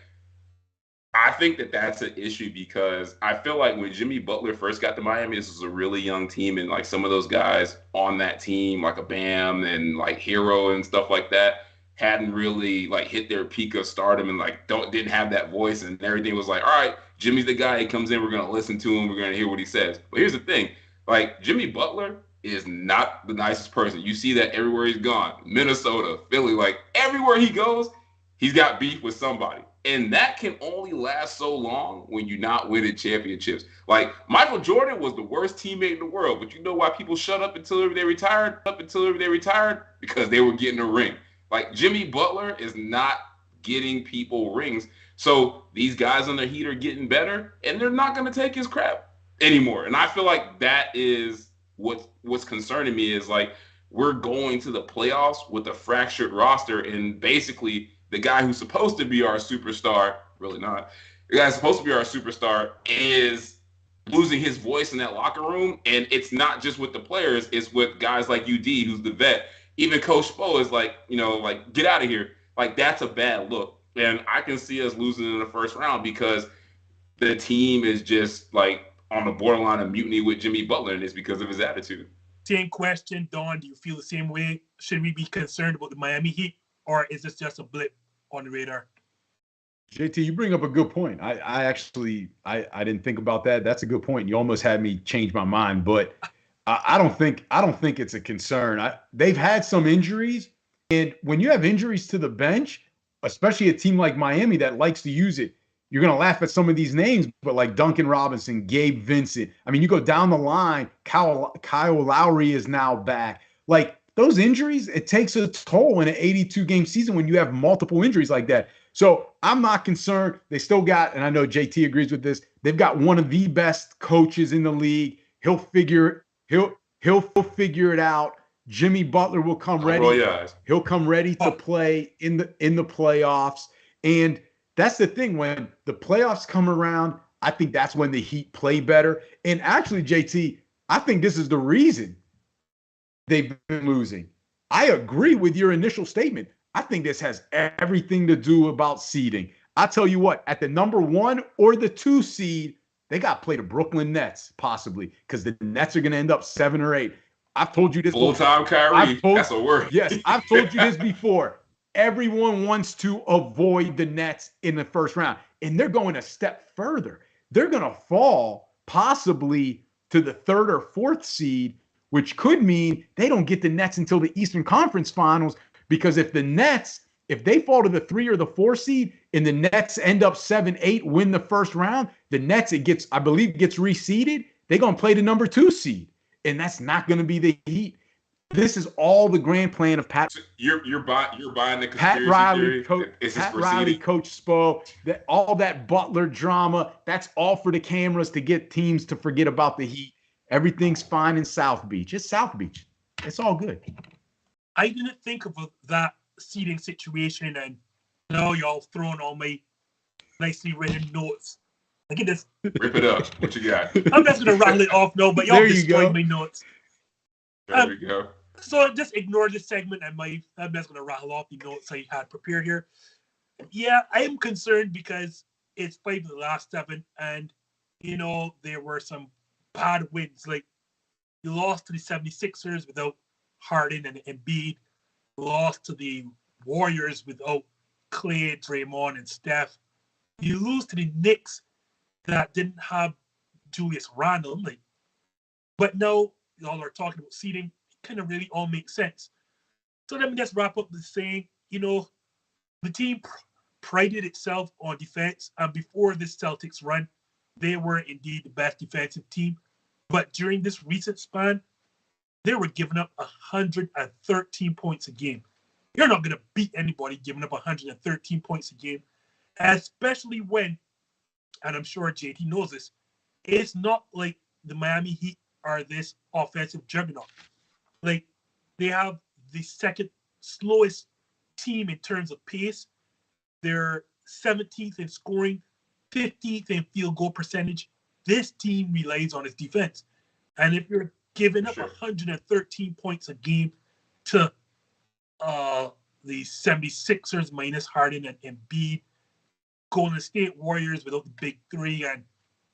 I think that's an issue because I feel like when Jimmy Butler first got to Miami, this was a really young team, and like some of those guys on that team, like a Bam and like Hero and stuff like that, hadn't really like hit their peak of stardom and like didn't have that voice, and everything was like, all right, Jimmy's the guy. He comes in, we're gonna listen to him, we're gonna hear what he says. But here's the thing, like Jimmy Butler is not the nicest person. You see that everywhere he's gone, Minnesota, Philly, like everywhere he goes, he's got beef with somebody. And that can only last so long when you're not winning championships. Like, Michael Jordan was the worst teammate in the world, but you know why people shut up until they retired? Because they were getting a ring. Like, Jimmy Butler is not getting people rings. So these guys on the Heat are getting better, and they're not going to take his crap anymore. And I feel like that is what's concerning me is, like, we're going to the playoffs with a fractured roster, and basically – the guy who's supposed to be our superstar, really not, the guy who's supposed to be our superstar is losing his voice in that locker room. And it's not just with the players, it's with guys like UD, who's the vet. Even Coach Spo is like, like, get out of here. Like, that's a bad look. And I can see us losing in the first round because the team is just like on the borderline of mutiny with Jimmy Butler, and it's because of his attitude. Same question, Don. Do you feel the same way? Should we be concerned about the Miami Heat, or is this just a blip on the radar? JT, you bring up a good point. I actually didn't think about that. That's a good point. You almost had me change my mind, but I don't think it's a concern. They've had some injuries, And when you have injuries to the bench, especially a team like Miami that likes to use it, you're going to laugh at some of these names, but like Duncan Robinson, Gabe Vincent. I mean, you go down the line, Kyle Lowry is now back. Like those injuries, it takes a toll in an 82-game season when you have multiple injuries like that. So I'm not concerned. They still got, and I know JT agrees with this, they've got one of the best coaches in the league. He'll figure it out. Jimmy Butler will come ready. He'll come ready to play in the playoffs. And that's the thing. When the playoffs come around, I think that's when the Heat play better. And actually, JT, I think this is the reason they've been losing. I agree with your initial statement. I think this has everything to do about seeding. I tell you what, at the number 1 or the 2 seed, they got to play the Brooklyn Nets, possibly, because the Nets are going to end up 7 or 8. I've told you this. Full-time Kyrie. That's a word. Yes, I've told you this before. Everyone wants to avoid the Nets in the first round, and they're going a step further. They're going to fall possibly to the 3rd or 4th seed, which could mean they don't get the Nets until the Eastern Conference Finals, because if they fall to the 3 or the 4 seed and the Nets end up 7-8, win the first round, the Nets, I believe, gets reseeded. They're going to play the number 2 seed. And that's not going to be the Heat. This is all the grand plan of Pat. So you're buying the conspiracy Pat Riley, theory. Pat Riley, Coach Spo, all that Butler drama. That's all for the cameras to get teams to forget about the Heat. Everything's fine in South Beach. It's South Beach. It's all good. I didn't think of that seating situation, and now y'all throwing all my nicely written notes. Look at this. Rip it up. What you got? I'm just going to rattle it off now, but y'all destroyed my notes. There we go. So just ignore this segment. I'm just going to rattle off the notes I had prepared here. Yeah, I am concerned because it's 5 of the last 7, and, there were some bad wins. Like, you lost to the 76ers without Harden and Embiid. You lost to the Warriors without Klay, Draymond, and Steph. You lose to the Knicks that didn't have Julius Randle. But now y'all are talking about seeding. It kind of really all makes sense. So let me just wrap up with saying, the team prided itself on defense. And before this Celtics run, they were indeed the best defensive team. But during this recent span, they were giving up 113 points a game. You're not going to beat anybody giving up 113 points a game, especially when, and I'm sure JT knows this, it's not like the Miami Heat are this offensive juggernaut. Like, they have the second slowest team in terms of pace. They're 17th in scoring, 15th in field goal percentage. This team relies on its defense. And if you're giving up 113 points a game to the 76ers minus Harden and Embiid, Golden State Warriors without the big 3, and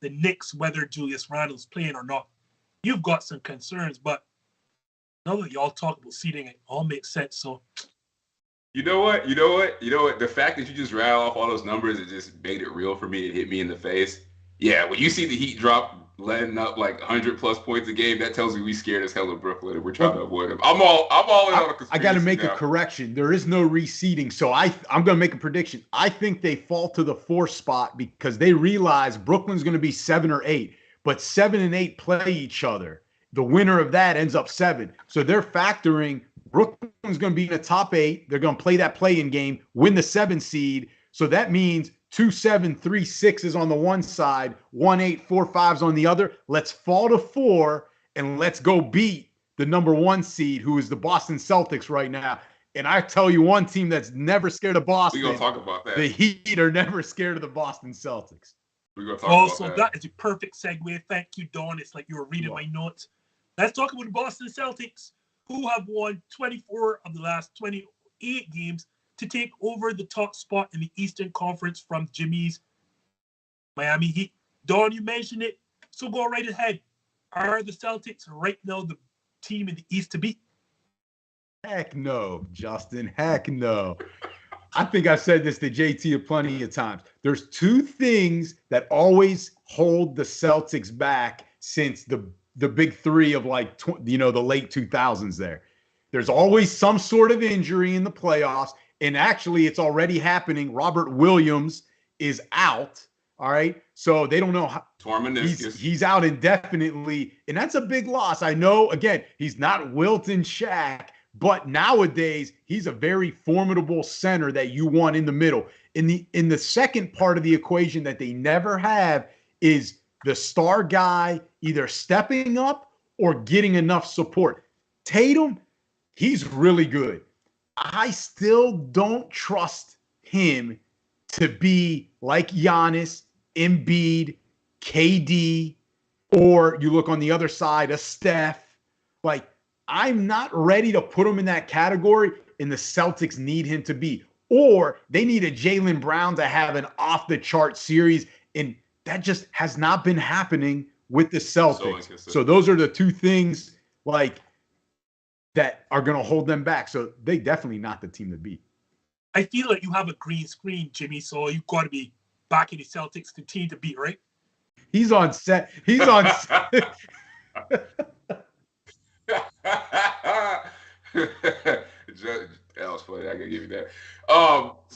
the Knicks, whether Julius Randle's playing or not, you've got some concerns. But now that y'all talk about seeding, it all makes sense. So, you know what? The fact that you just rattled off all those numbers, it just made it real for me. It hit me in the face. Yeah, when you see the Heat drop, letting up like 100+ points a game, that tells me we scared as hell of Brooklyn and we're trying to avoid them. I'm all in on a conspiracy. I got to make a correction. There is no reseeding, so I'm going to make a prediction. I think they fall to the 4th spot because they realize Brooklyn's going to be 7 or 8, but 7 and 8 play each other. The winner of that ends up 7. So they're factoring Brooklyn's going to be in the top 8. They're going to play that play-in game, win the 7 seed. So that means 2-7, 3-6 is on the one side, 1-8, 4-5s on the other. Let's fall to 4 and let's go beat the number 1 seed, who is the Boston Celtics right now. And I tell you, one team that's never scared of Boston. We're going to talk about that. The Heat are never scared of the Boston Celtics. We're going to talk about that. That is a perfect segue. Thank you, Don. It's like you were reading my notes. Let's talk about the Boston Celtics, who have won 24 of the last 28 games to take over the top spot in the Eastern Conference from Jimmy's Miami Heat. Don, you mentioned it, so go right ahead. Are the Celtics right now the team in the East to beat? Heck no, Justin. Heck no. I think I've said this to JT plenty of times. There's 2 things that always hold the Celtics back since the big 3 of the late 2000s there. There's always some sort of injury in the playoffs. And actually, it's already happening. Robert Williams is out. All right. So they don't know how he's out indefinitely. And that's a big loss. I know, again, he's not Wilt and Shaq, but nowadays he's a very formidable center that you want in the middle. In the second part of the equation that they never have is the star guy either stepping up or getting enough support. Tatum, he's really good. I still don't trust him to be like Giannis, Embiid, KD, or you look on the other side, a Steph. Like, I'm not ready to put him in that category, and the Celtics need him to be. Or they need a Jaylen Brown to have an off-the-chart series, and that just has not been happening with the Celtics. So those are the two things, like, that are going to hold them back. So they definitely not the team to beat. I feel like you have a green screen, Jimmy, so you've got to be backing the Celtics, the team to beat, right? He's on set. He's on set. That was funny. I gotta give you that.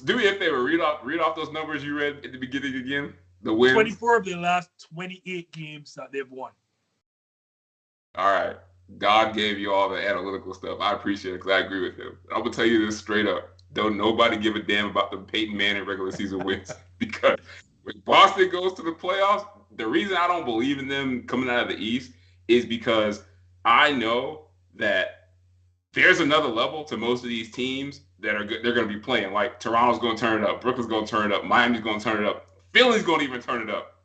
Do me a favor. Read off those numbers you read at the beginning again. The wins. 24 of the last 28 games that they've won. All right. God gave you all the analytical stuff. I appreciate it because I agree with him. I'm gonna tell you this straight up. Don't nobody give a damn about the Peyton Manning regular season wins because when Boston goes to the playoffs, the reason I don't believe in them coming out of the East is because I know that there's another level to most of these teams that are good. They're going to be playing. Like Toronto's going to turn it up, Brooklyn's going to turn it up, Miami's going to turn it up, Philly's going to even turn it up,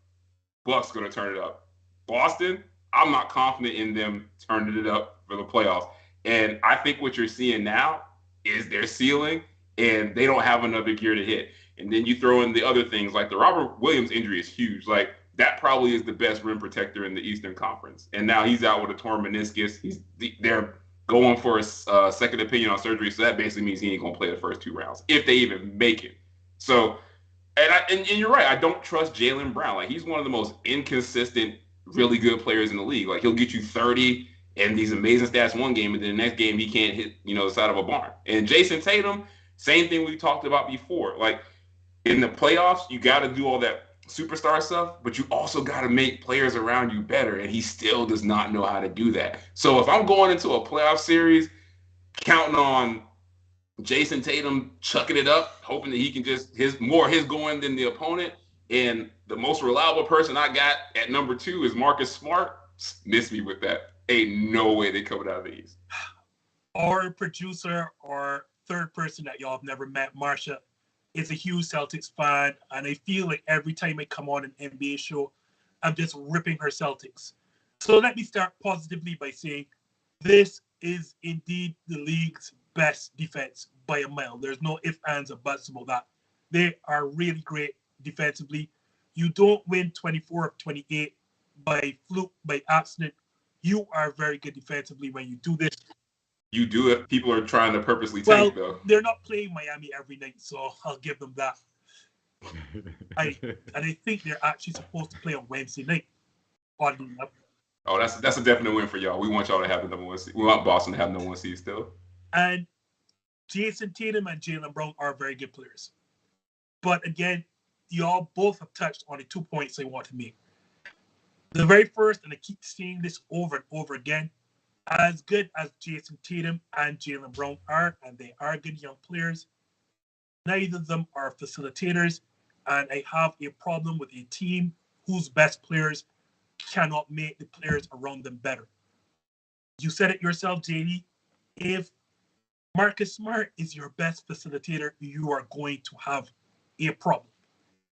Bucks going to turn it up. Boston, I'm not confident in them turning it up for the playoffs. And I think what you're seeing now is their ceiling, and they don't have another gear to hit. And then you throw in the other things, like the Robert Williams injury is huge. Like, that probably is the best rim protector in the Eastern Conference. And now he's out with a torn meniscus. They're going for a second opinion on surgery, so that basically means he ain't going to play the first 2 rounds, if they even make it. So, and you're right, I don't trust Jaylen Brown. Like, he's one of the most inconsistent, really good players in the league. Like, he'll get you 30 and these amazing stats one game, and then the next game he can't hit, the side of a barn. And Jayson Tatum, same thing we talked about before. Like, in the playoffs, you got to do all that superstar stuff, but you also got to make players around you better, and he still does not know how to do that. So if I'm going into a playoff series counting on Jayson Tatum chucking it up, hoping that he can just his going than the opponent, and the most reliable person I got at number 2 is Marcus Smart, miss me with that. Ain't no way they coming out of the East. Our producer or third person that y'all have never met, Marsha, is a huge Celtics fan, and I feel like every time I come on an NBA show, I'm just ripping her Celtics. So let me start positively by saying this is indeed the league's best defense by a mile. There's no ifs, ands, or buts about that. They are really great defensively. You don't win 24 of 28 by fluke, by accident. You are very good defensively when you do this. You do it. People are trying to purposely tank, though. They're not playing Miami every night, so I'll give them that. I think they're actually supposed to play on Wednesday night. Oddly enough. Oh, that's a definite win for y'all. We want y'all to have the number 1 seed. We want Boston to have number 1 seed still. And Jayson Tatum and Jaylen Brown are very good players. But again, y'all both have touched on the 2 points I want to make. The very first, and I keep saying this over and over again, as good as Jayson Tatum and Jaylen Brown are, and they are good young players, neither of them are facilitators, and I have a problem with a team whose best players cannot make the players around them better. You said it yourself, JD. If Marcus Smart is your best facilitator, you are going to have a problem.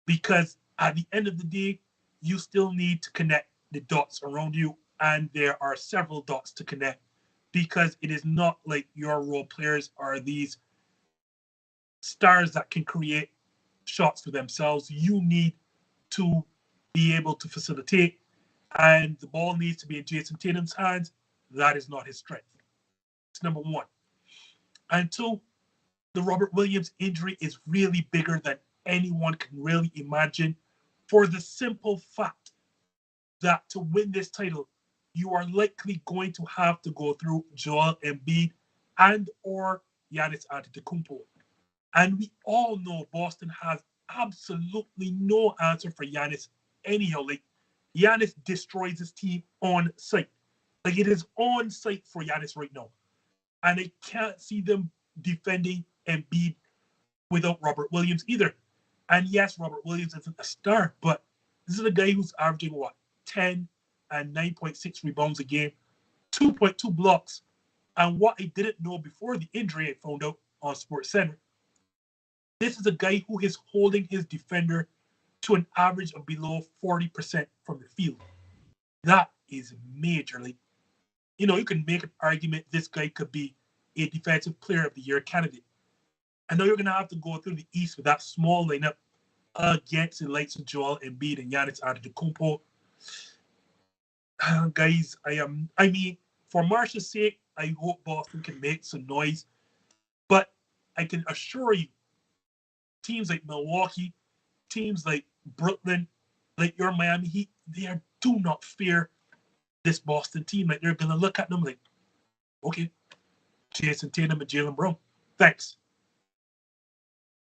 Because at the end of the day, you still need to connect the dots around you, and there are several dots to connect, because it is not like your role players are these stars that can create shots for themselves. You need to be able to facilitate, and the ball needs to be in Jayson Tatum's hands. That is not his strength. It's number 1. And 2, the Robert Williams injury is really bigger than anyone can really imagine, for the simple fact that to win this title, you are likely going to have to go through Joel Embiid and or Giannis Antetokounmpo. And we all know Boston has absolutely no answer for Giannis anyhow. Like, Giannis destroys his team on site. Like, it is on site for Giannis right now. And I can't see them defending Embiid without Robert Williams either. And yes, Robert Williams isn't a star, but this is a guy who's averaging, 10 and 9.6 rebounds a game, 2.2 blocks. And what I didn't know before the injury, I found out on SportsCenter, this is a guy who is holding his defender to an average of below 40% from the field. That is major. Like, you can make an argument this guy could be a Defensive Player of the Year candidate. I know you're going to have to go through the East with that small lineup against the likes of Joel Embiid and Giannis Antetokounmpo. Guys, for Marshall's sake, I hope Boston can make some noise. But I can assure you, teams like Milwaukee, teams like Brooklyn, like your Miami Heat, do not fear this Boston team. Like, they're going to look at them like, okay, Jayson, Tatum, and Jaylen Bron. Thanks.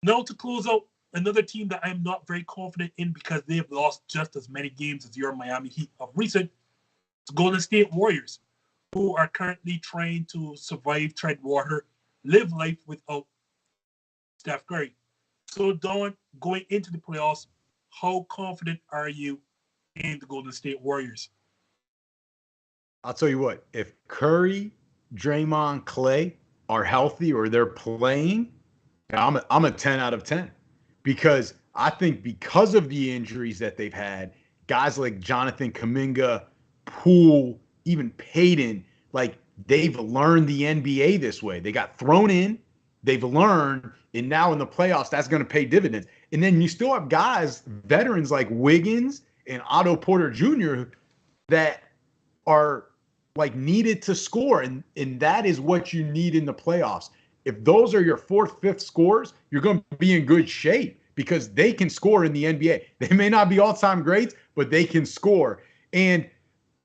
Now to close out, another team that I'm not very confident in because they have lost just as many games as your Miami Heat of recent, it's Golden State Warriors, who are currently trying to survive, tread water, live life without Steph Curry. So, Don, going into the playoffs, how confident are you in the Golden State Warriors? I'll tell you what, if Curry, Draymond, Klay are healthy or they're playing, I'm a 10 out of 10. Because I think because of the injuries that they've had, guys like Jonathan Kuminga, Poole, even Payton, like, they've learned the NBA this way. They got thrown in, they've learned, and now in the playoffs, that's going to pay dividends. And then you still have guys, veterans like Wiggins and Otto Porter Jr., that are like needed to score. And that is what you need in the playoffs. If those are your fourth, fifth scores, you're going to be in good shape because they can score in the NBA. They may not be all-time greats, but they can score. And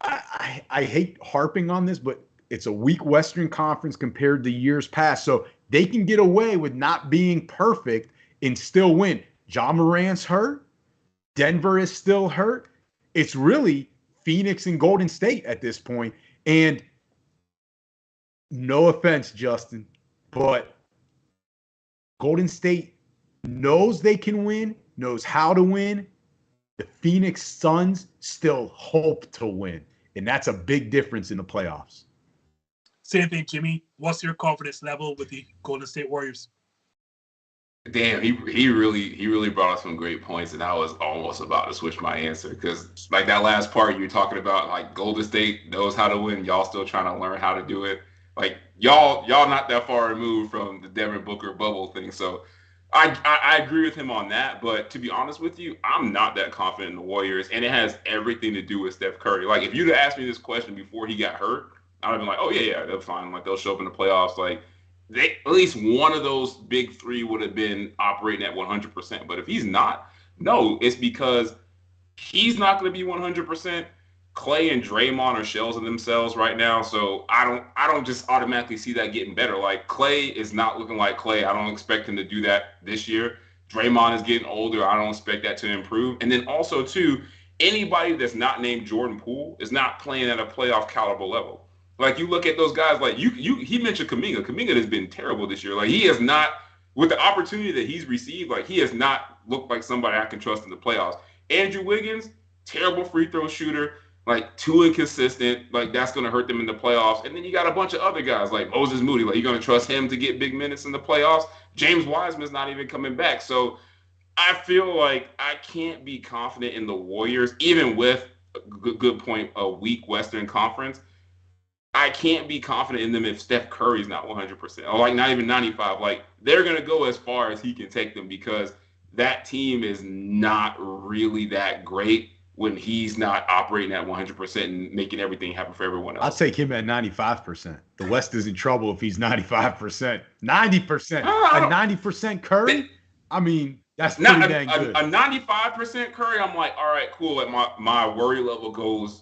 I hate harping on this, but it's a weak Western Conference compared to years past. So they can get away with not being perfect and still win. Ja Morant's hurt. Denver is still hurt. It's really Phoenix and Golden State at this point. And no offense, Justin, but Golden State knows they can win, knows how to win. The Phoenix Suns still hope to win. And that's a big difference in the playoffs. Same thing, Jimmy. What's your confidence level with the Golden State Warriors? Damn, he really brought up some great points, and I was almost about to switch my answer because, like, that last part you were talking about, like, Golden State knows how to win. Y'all still trying to learn how to do it. Like, y'all not that far removed from the Devin Booker bubble thing. So I agree with him on that. But to be honest with you, I'm not that confident in the Warriors, and it has everything to do with Steph Curry. Like, if you'd have asked me this question before he got hurt, I'd have been like, oh yeah, they're fine. Like, they'll show up in the playoffs. Like, at least one of those big three would have been operating at 100%. But if he's not, no, it's because he's not going to be 100%. Klay and Draymond are shells of themselves right now, so I don't just automatically see that getting better. Like, Klay is not looking like Klay. I don't expect him to do that this year. Draymond is getting older. I don't expect that to improve. And then also, too, anybody that's not named Jordan Poole is not playing at a playoff caliber level. Like, you look at those guys, like, he mentioned Kuminga. Kuminga has been terrible this year. Like, he has not, with the opportunity that he's received, like, he has not looked like somebody I can trust in the playoffs. Andrew Wiggins, terrible free throw shooter, like, too inconsistent. Like, that's going to hurt them in the playoffs. And then you got a bunch of other guys, like Moses Moody. Like, you're going to trust him to get big minutes in the playoffs? James Wiseman's not even coming back. So I feel like I can't be confident in the Warriors, even with a good point, a weak Western Conference. I can't be confident in them if Steph Curry's not 100%, or like not even 95. Like, they're going to go as far as he can take them because that team is not really that great when he's not operating at 100% and making everything happen for everyone else. I'll take him at 95%. The West is in trouble if he's 95%. 90%. A 90% Curry? I mean, that's pretty dang good. A 95% Curry, I'm like, all right, cool. Like, my worry level goes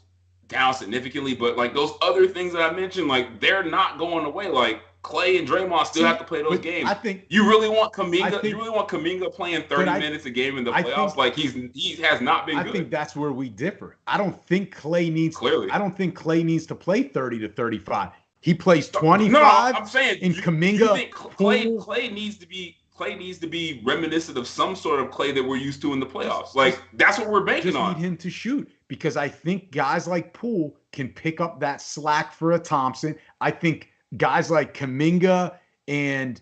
down significantly, but like those other things that I mentioned, like, they're not going away. Like, Klay and Draymond still have to play those games. I think you really want Kuminga playing 30 minutes a game in the playoffs. Like he has not been good. I think that's where we differ. I don't think Klay needs to play 30 to 35. He plays 25. No, I'm saying in Kuminga. You think Klay needs to be reminiscent of some sort of Klay that we're used to in the playoffs. Like that's what we're banking on. Just need him to shoot, because I think guys like Poole can pick up that slack for a Thompson. I think guys like Kuminga and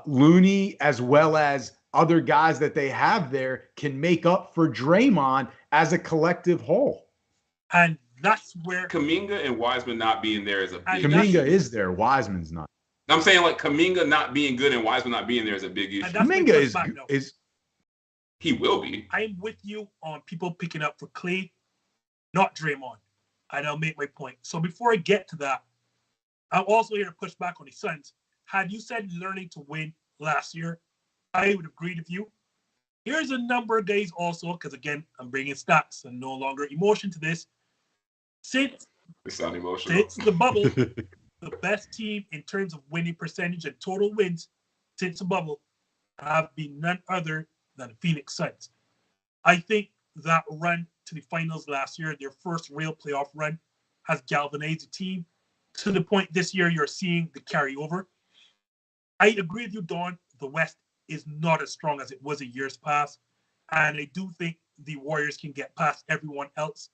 Looney, as well as other guys that they have there, can make up for Draymond as a collective whole. And that's where Kuminga and Wiseman not being there is a big Kuminga issue. is there. Wiseman's not. I'm saying like Kuminga not being good and Wiseman not being there is a big issue. Kuminga is he will be. I'm with you on people picking up for Klay, not Draymond. And I'll make my point. So before I get to that, I'm also here to push back on the Suns. Had you said learning to win last year, I would agree with you. Here's a number of guys also, because again, I'm bringing stats and no longer emotion to this. Since the bubble, the best team in terms of winning percentage and total wins since the bubble have been none other than the Phoenix Suns. I think that run to the finals last year, their first real playoff run, has galvanized the team to the point this year you're seeing the carryover. I agree with you, Don. The West is not as strong as it was in years past. And I do think the Warriors can get past everyone else.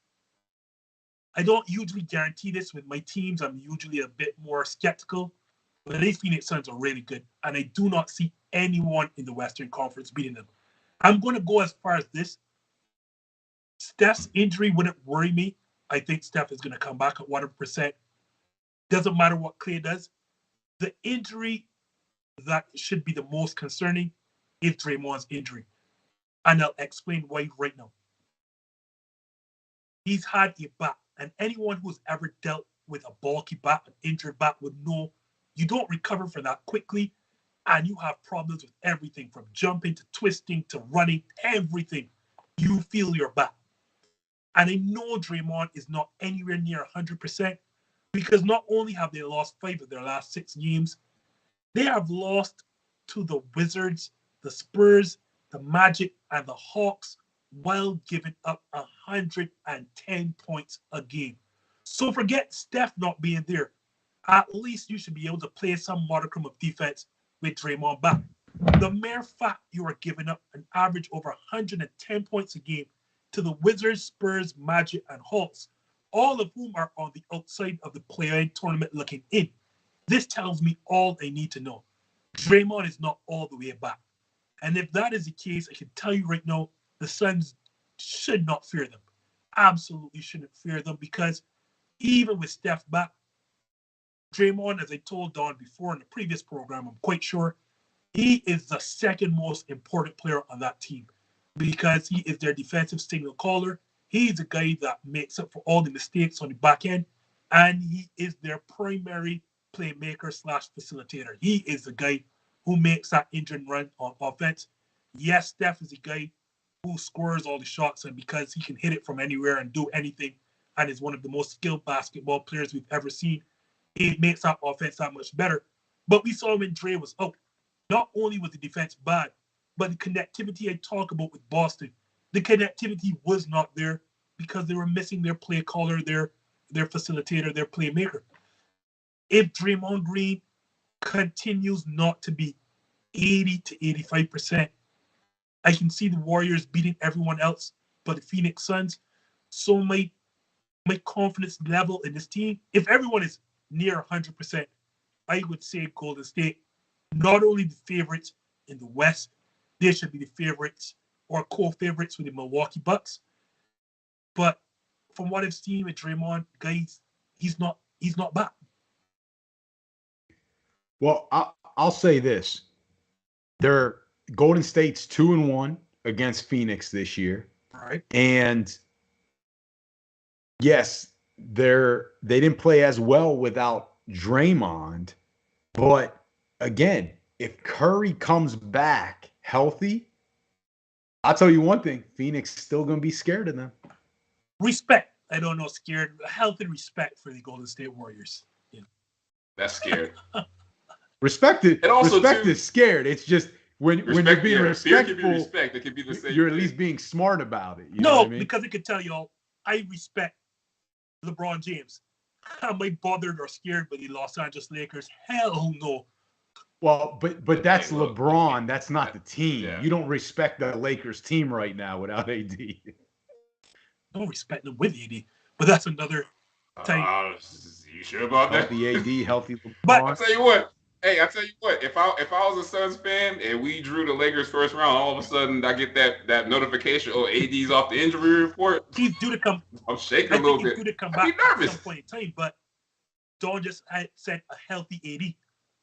I don't usually guarantee this with my teams. I'm usually a bit more skeptical. But these Phoenix Suns are really good. And I do not see anyone in the Western Conference beating them. I'm going to go as far as this. Steph's injury wouldn't worry me. I think Steph is going to come back at 100%. Doesn't matter what Klay does. The injury that should be the most concerning is Draymond's injury. And I'll explain why right now. He's had a bat, and anyone who's ever dealt with a bulky bat, an injured bat, would know you don't recover from that quickly, and you have problems with everything from jumping to twisting to running, everything. You feel your bat. And I know Draymond is not anywhere near 100%, because not only have they lost 5 of their last 6 games, they have lost to the Wizards, the Spurs, the Magic, and the Hawks while giving up 110 points a game. So forget Steph not being there. At least you should be able to play some modicum of defense with Draymond back. The mere fact you are giving up an average over 110 points a game to the Wizards, Spurs, Magic, and Hawks, all of whom are on the outside of the play-in tournament looking in. This tells me all I need to know. Draymond is not all the way back. And if that is the case, I can tell you right now, the Suns should not fear them. Absolutely shouldn't fear them, because even with Steph back, Draymond, as I told Don before in the previous program, I'm quite sure, he is the second most important player on that team, because he is their defensive signal caller. He's the guy that makes up for all the mistakes on the back end, and he is their primary playmaker / facilitator. He is the guy who makes that engine run on offense. Yes, Steph is the guy who scores all the shots, and because he can hit it from anywhere and do anything, and is one of the most skilled basketball players we've ever seen, it makes that offense that much better. But we saw when Dre was out. Not only was the defense bad, but the connectivity I talk about with Boston, the connectivity was not there because they were missing their play caller, their facilitator, their playmaker. If Draymond Green continues not to be 80 to 85%, I can see the Warriors beating everyone else but the Phoenix Suns. So my confidence level in this team, if everyone is near 100%, I would say Golden State, not only the favorites in the West, they should be the favorites or co-favorites with the Milwaukee Bucks. But from what I've seen with Draymond, guys, he's not back. Well, I'll say this. Golden State's 2-1 against Phoenix this year. All right. And yes, they didn't play as well without Draymond. But again, if Curry comes back healthy, I'll tell you one thing, Phoenix is still going to be scared of them. Respect. I don't know, scared. Healthy respect for the Golden State Warriors. That's scared. Respect it. And also, respect too, is scared. It's just when you're being respectful, can be respect. It can be the same. You're thing. at least being smart about it. You know what I mean? Because it could tell y'all, I respect LeBron James. Am I bothered or scared by the Los Angeles Lakers? Hell no. Well, but that's LeBron. That's not the team. Yeah. You don't respect the Lakers team right now without AD. Don't respect them with AD, but that's another time. You sure about that? Healthy AD, healthy LeBron. But I'll tell you what. Hey, I tell you what. If I was a Suns fan and we drew the Lakers first round, all of a sudden I get that notification. Oh, AD's off the injury report. He's due to come. I'm shaking a little bit. He's due to come I'd back be nervous at some point in time. But Don just said a healthy AD.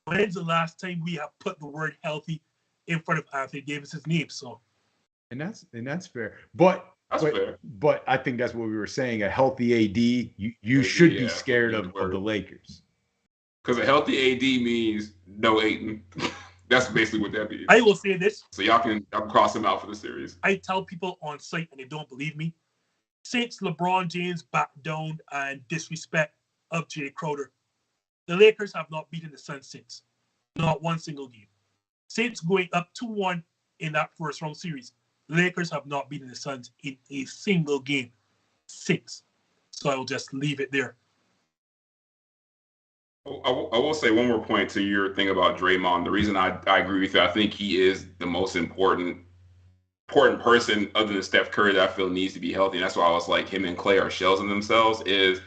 When's the last time we have put the word healthy in front of Anthony Davis's name? So, and that's fair. But I think that's what we were saying. A healthy AD, you should be scared of the Lakers. Because a healthy AD means no Ayton. That's basically what that means. I will say this. So y'all can cross him out for the series. I tell people on site and they don't believe me. Since LeBron James backed down and disrespect of Jay Crowder, the Lakers have not beaten the Suns since. Not one single game. Since going up 2-1 in that first round series, the Lakers have not beaten the Suns in a single game since. So I will just leave it there. I will say one more point to your thing about Draymond. The reason I agree with you, I think he is the most important person other than Steph Curry that I feel needs to be healthy. And that's why I was like, him and Klay are shells in themselves. Is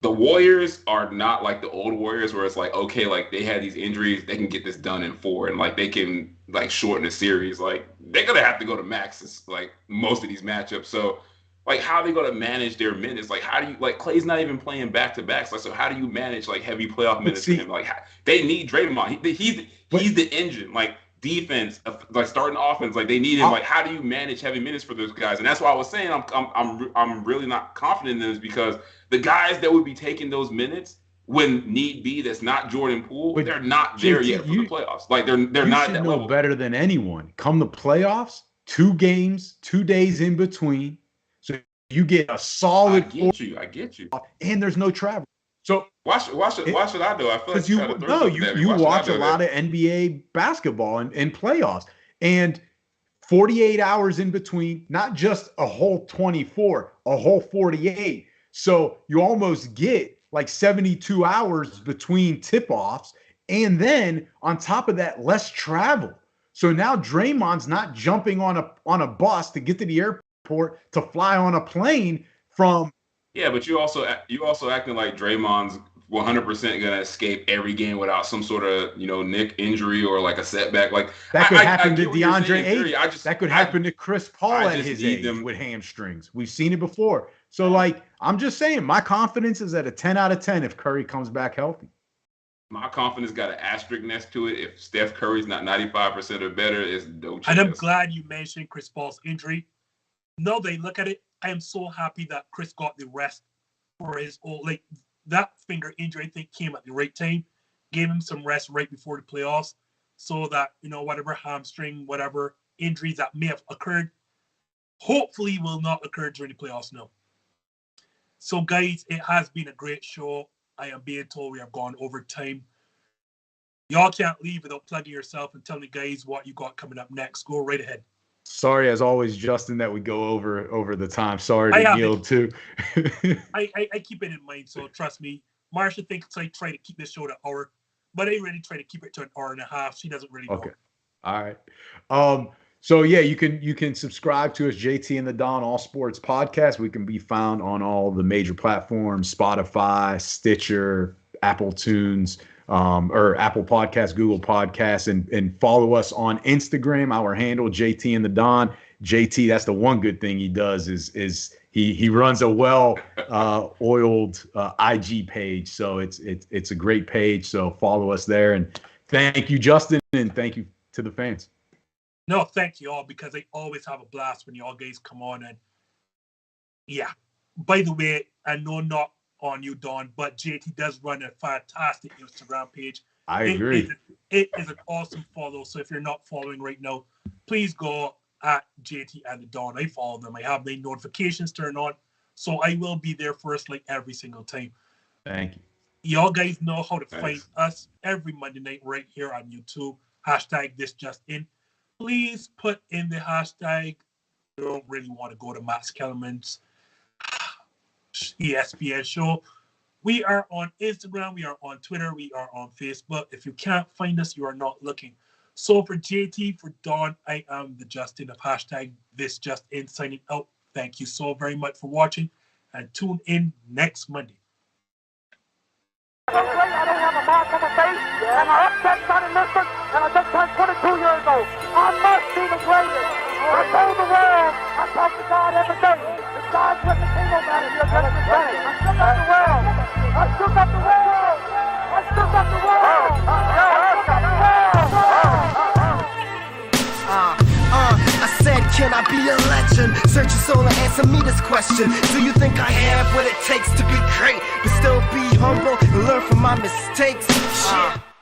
the Warriors are not like the old Warriors where it's like, okay, like they had these injuries, they can get this done in 4 and like they can like shorten the series. Like they're gonna have to go to maxes like most of these matchups. So like how are they gonna manage their minutes? Like how do you like Klay's not even playing back to backs? Like so how do you manage like heavy playoff minutes for him? Like they need Draymond. He's the engine. Like defense, like starting offense, like they need him. Like how do you manage heavy minutes for those guys? And that's why I was saying I'm really not confident in this because the guys that would be taking those minutes when need be, that's not Jordan Poole, but they're not there yet for the playoffs. Like they're not at that level. Better than anyone. Come the playoffs, 2 games, 2 days in between. So you get a solid. I get you. And there's no travel. So why should I do? I feel like you watch a lot of NBA basketball and playoffs, and 48 hours in between, not just a whole 24, a whole 48. So you almost get like 72 hours between tip-offs, and then on top of that, less travel. So now Draymond's not jumping on a bus to get to the airport to fly on a plane from. Yeah, but you also acting like Draymond's 100% gonna escape every game without some sort of Nick injury or like a setback. Like that could happen to DeAndre Ayton. That could happen to Chris Paul at his age with hamstrings. We've seen it before. So like I'm just saying, my confidence is at a 10 out of 10 if Curry comes back healthy. My confidence got an asterisk next to it. If Steph Curry's not 95% or better, it's no chance. And I'm glad you mentioned Chris Paul's injury. Now they look at it. I am so happy that Chris got the rest for his that finger injury. I think came at the right time, gave him some rest right before the playoffs, so that whatever hamstring, whatever injuries that may have occurred, hopefully will not occur during the playoffs now. So guys, it has been a great show. I am being told we have gone over time. Y'all can't leave without plugging yourself and telling the guys what you got coming up next. Go right ahead. Sorry, as always, Justin, that we go over the time. Sorry to yield too. I keep it in mind, so trust me. Marsha thinks I try to keep this show to an hour, but I really try to keep it to an hour and a half. She doesn't really know. Okay. All right. So yeah, you can subscribe to us, JT and the Don All Sports Podcast. We can be found on all the major platforms: Spotify, Stitcher, Apple Tunes, or Apple Podcasts, Google Podcasts, and follow us on Instagram. Our handle, JT and the Don. JT, that's the one good thing he does is he runs a oiled IG page. So it's a great page. So follow us there. And thank you, Justin, and thank you to the fans. No, thank you all, because I always have a blast when y'all guys come on. And yeah, by the way, I know not on you, Don, but JT does run a fantastic Instagram page. I agree. It is an awesome follow. So if you're not following right now, please go at JT and the Don. I follow them. I have my notifications turned on, so I will be there first like every single time. Thank you. Y'all guys know how to find Thanks. us every Monday night right here on YouTube. Hashtag this just in. Please put in the hashtag. You don't really want to go to Max Kellerman's ESPN show. We are on Instagram. We are on Twitter. We are on Facebook. If you can't find us, you are not looking. So for JT, for Dawn, I am the Justin of hashtag this just in signing out. Thank you so very much for watching and tune in next Monday. I don't have a mark on my face, and I upset Sonny Liston, and I just turned 22 years old. I must be the greatest. I told the world, I talk to God every day. The God's with the king, no matter if you're just the same. I shook up the world. I shook up the world. I shook up the world. I shook up the world. I said, can I be a legend? Search your soul and answer me this question. Do you think I have what it takes to be great, but still be humble and learn from my mistakes? Shit.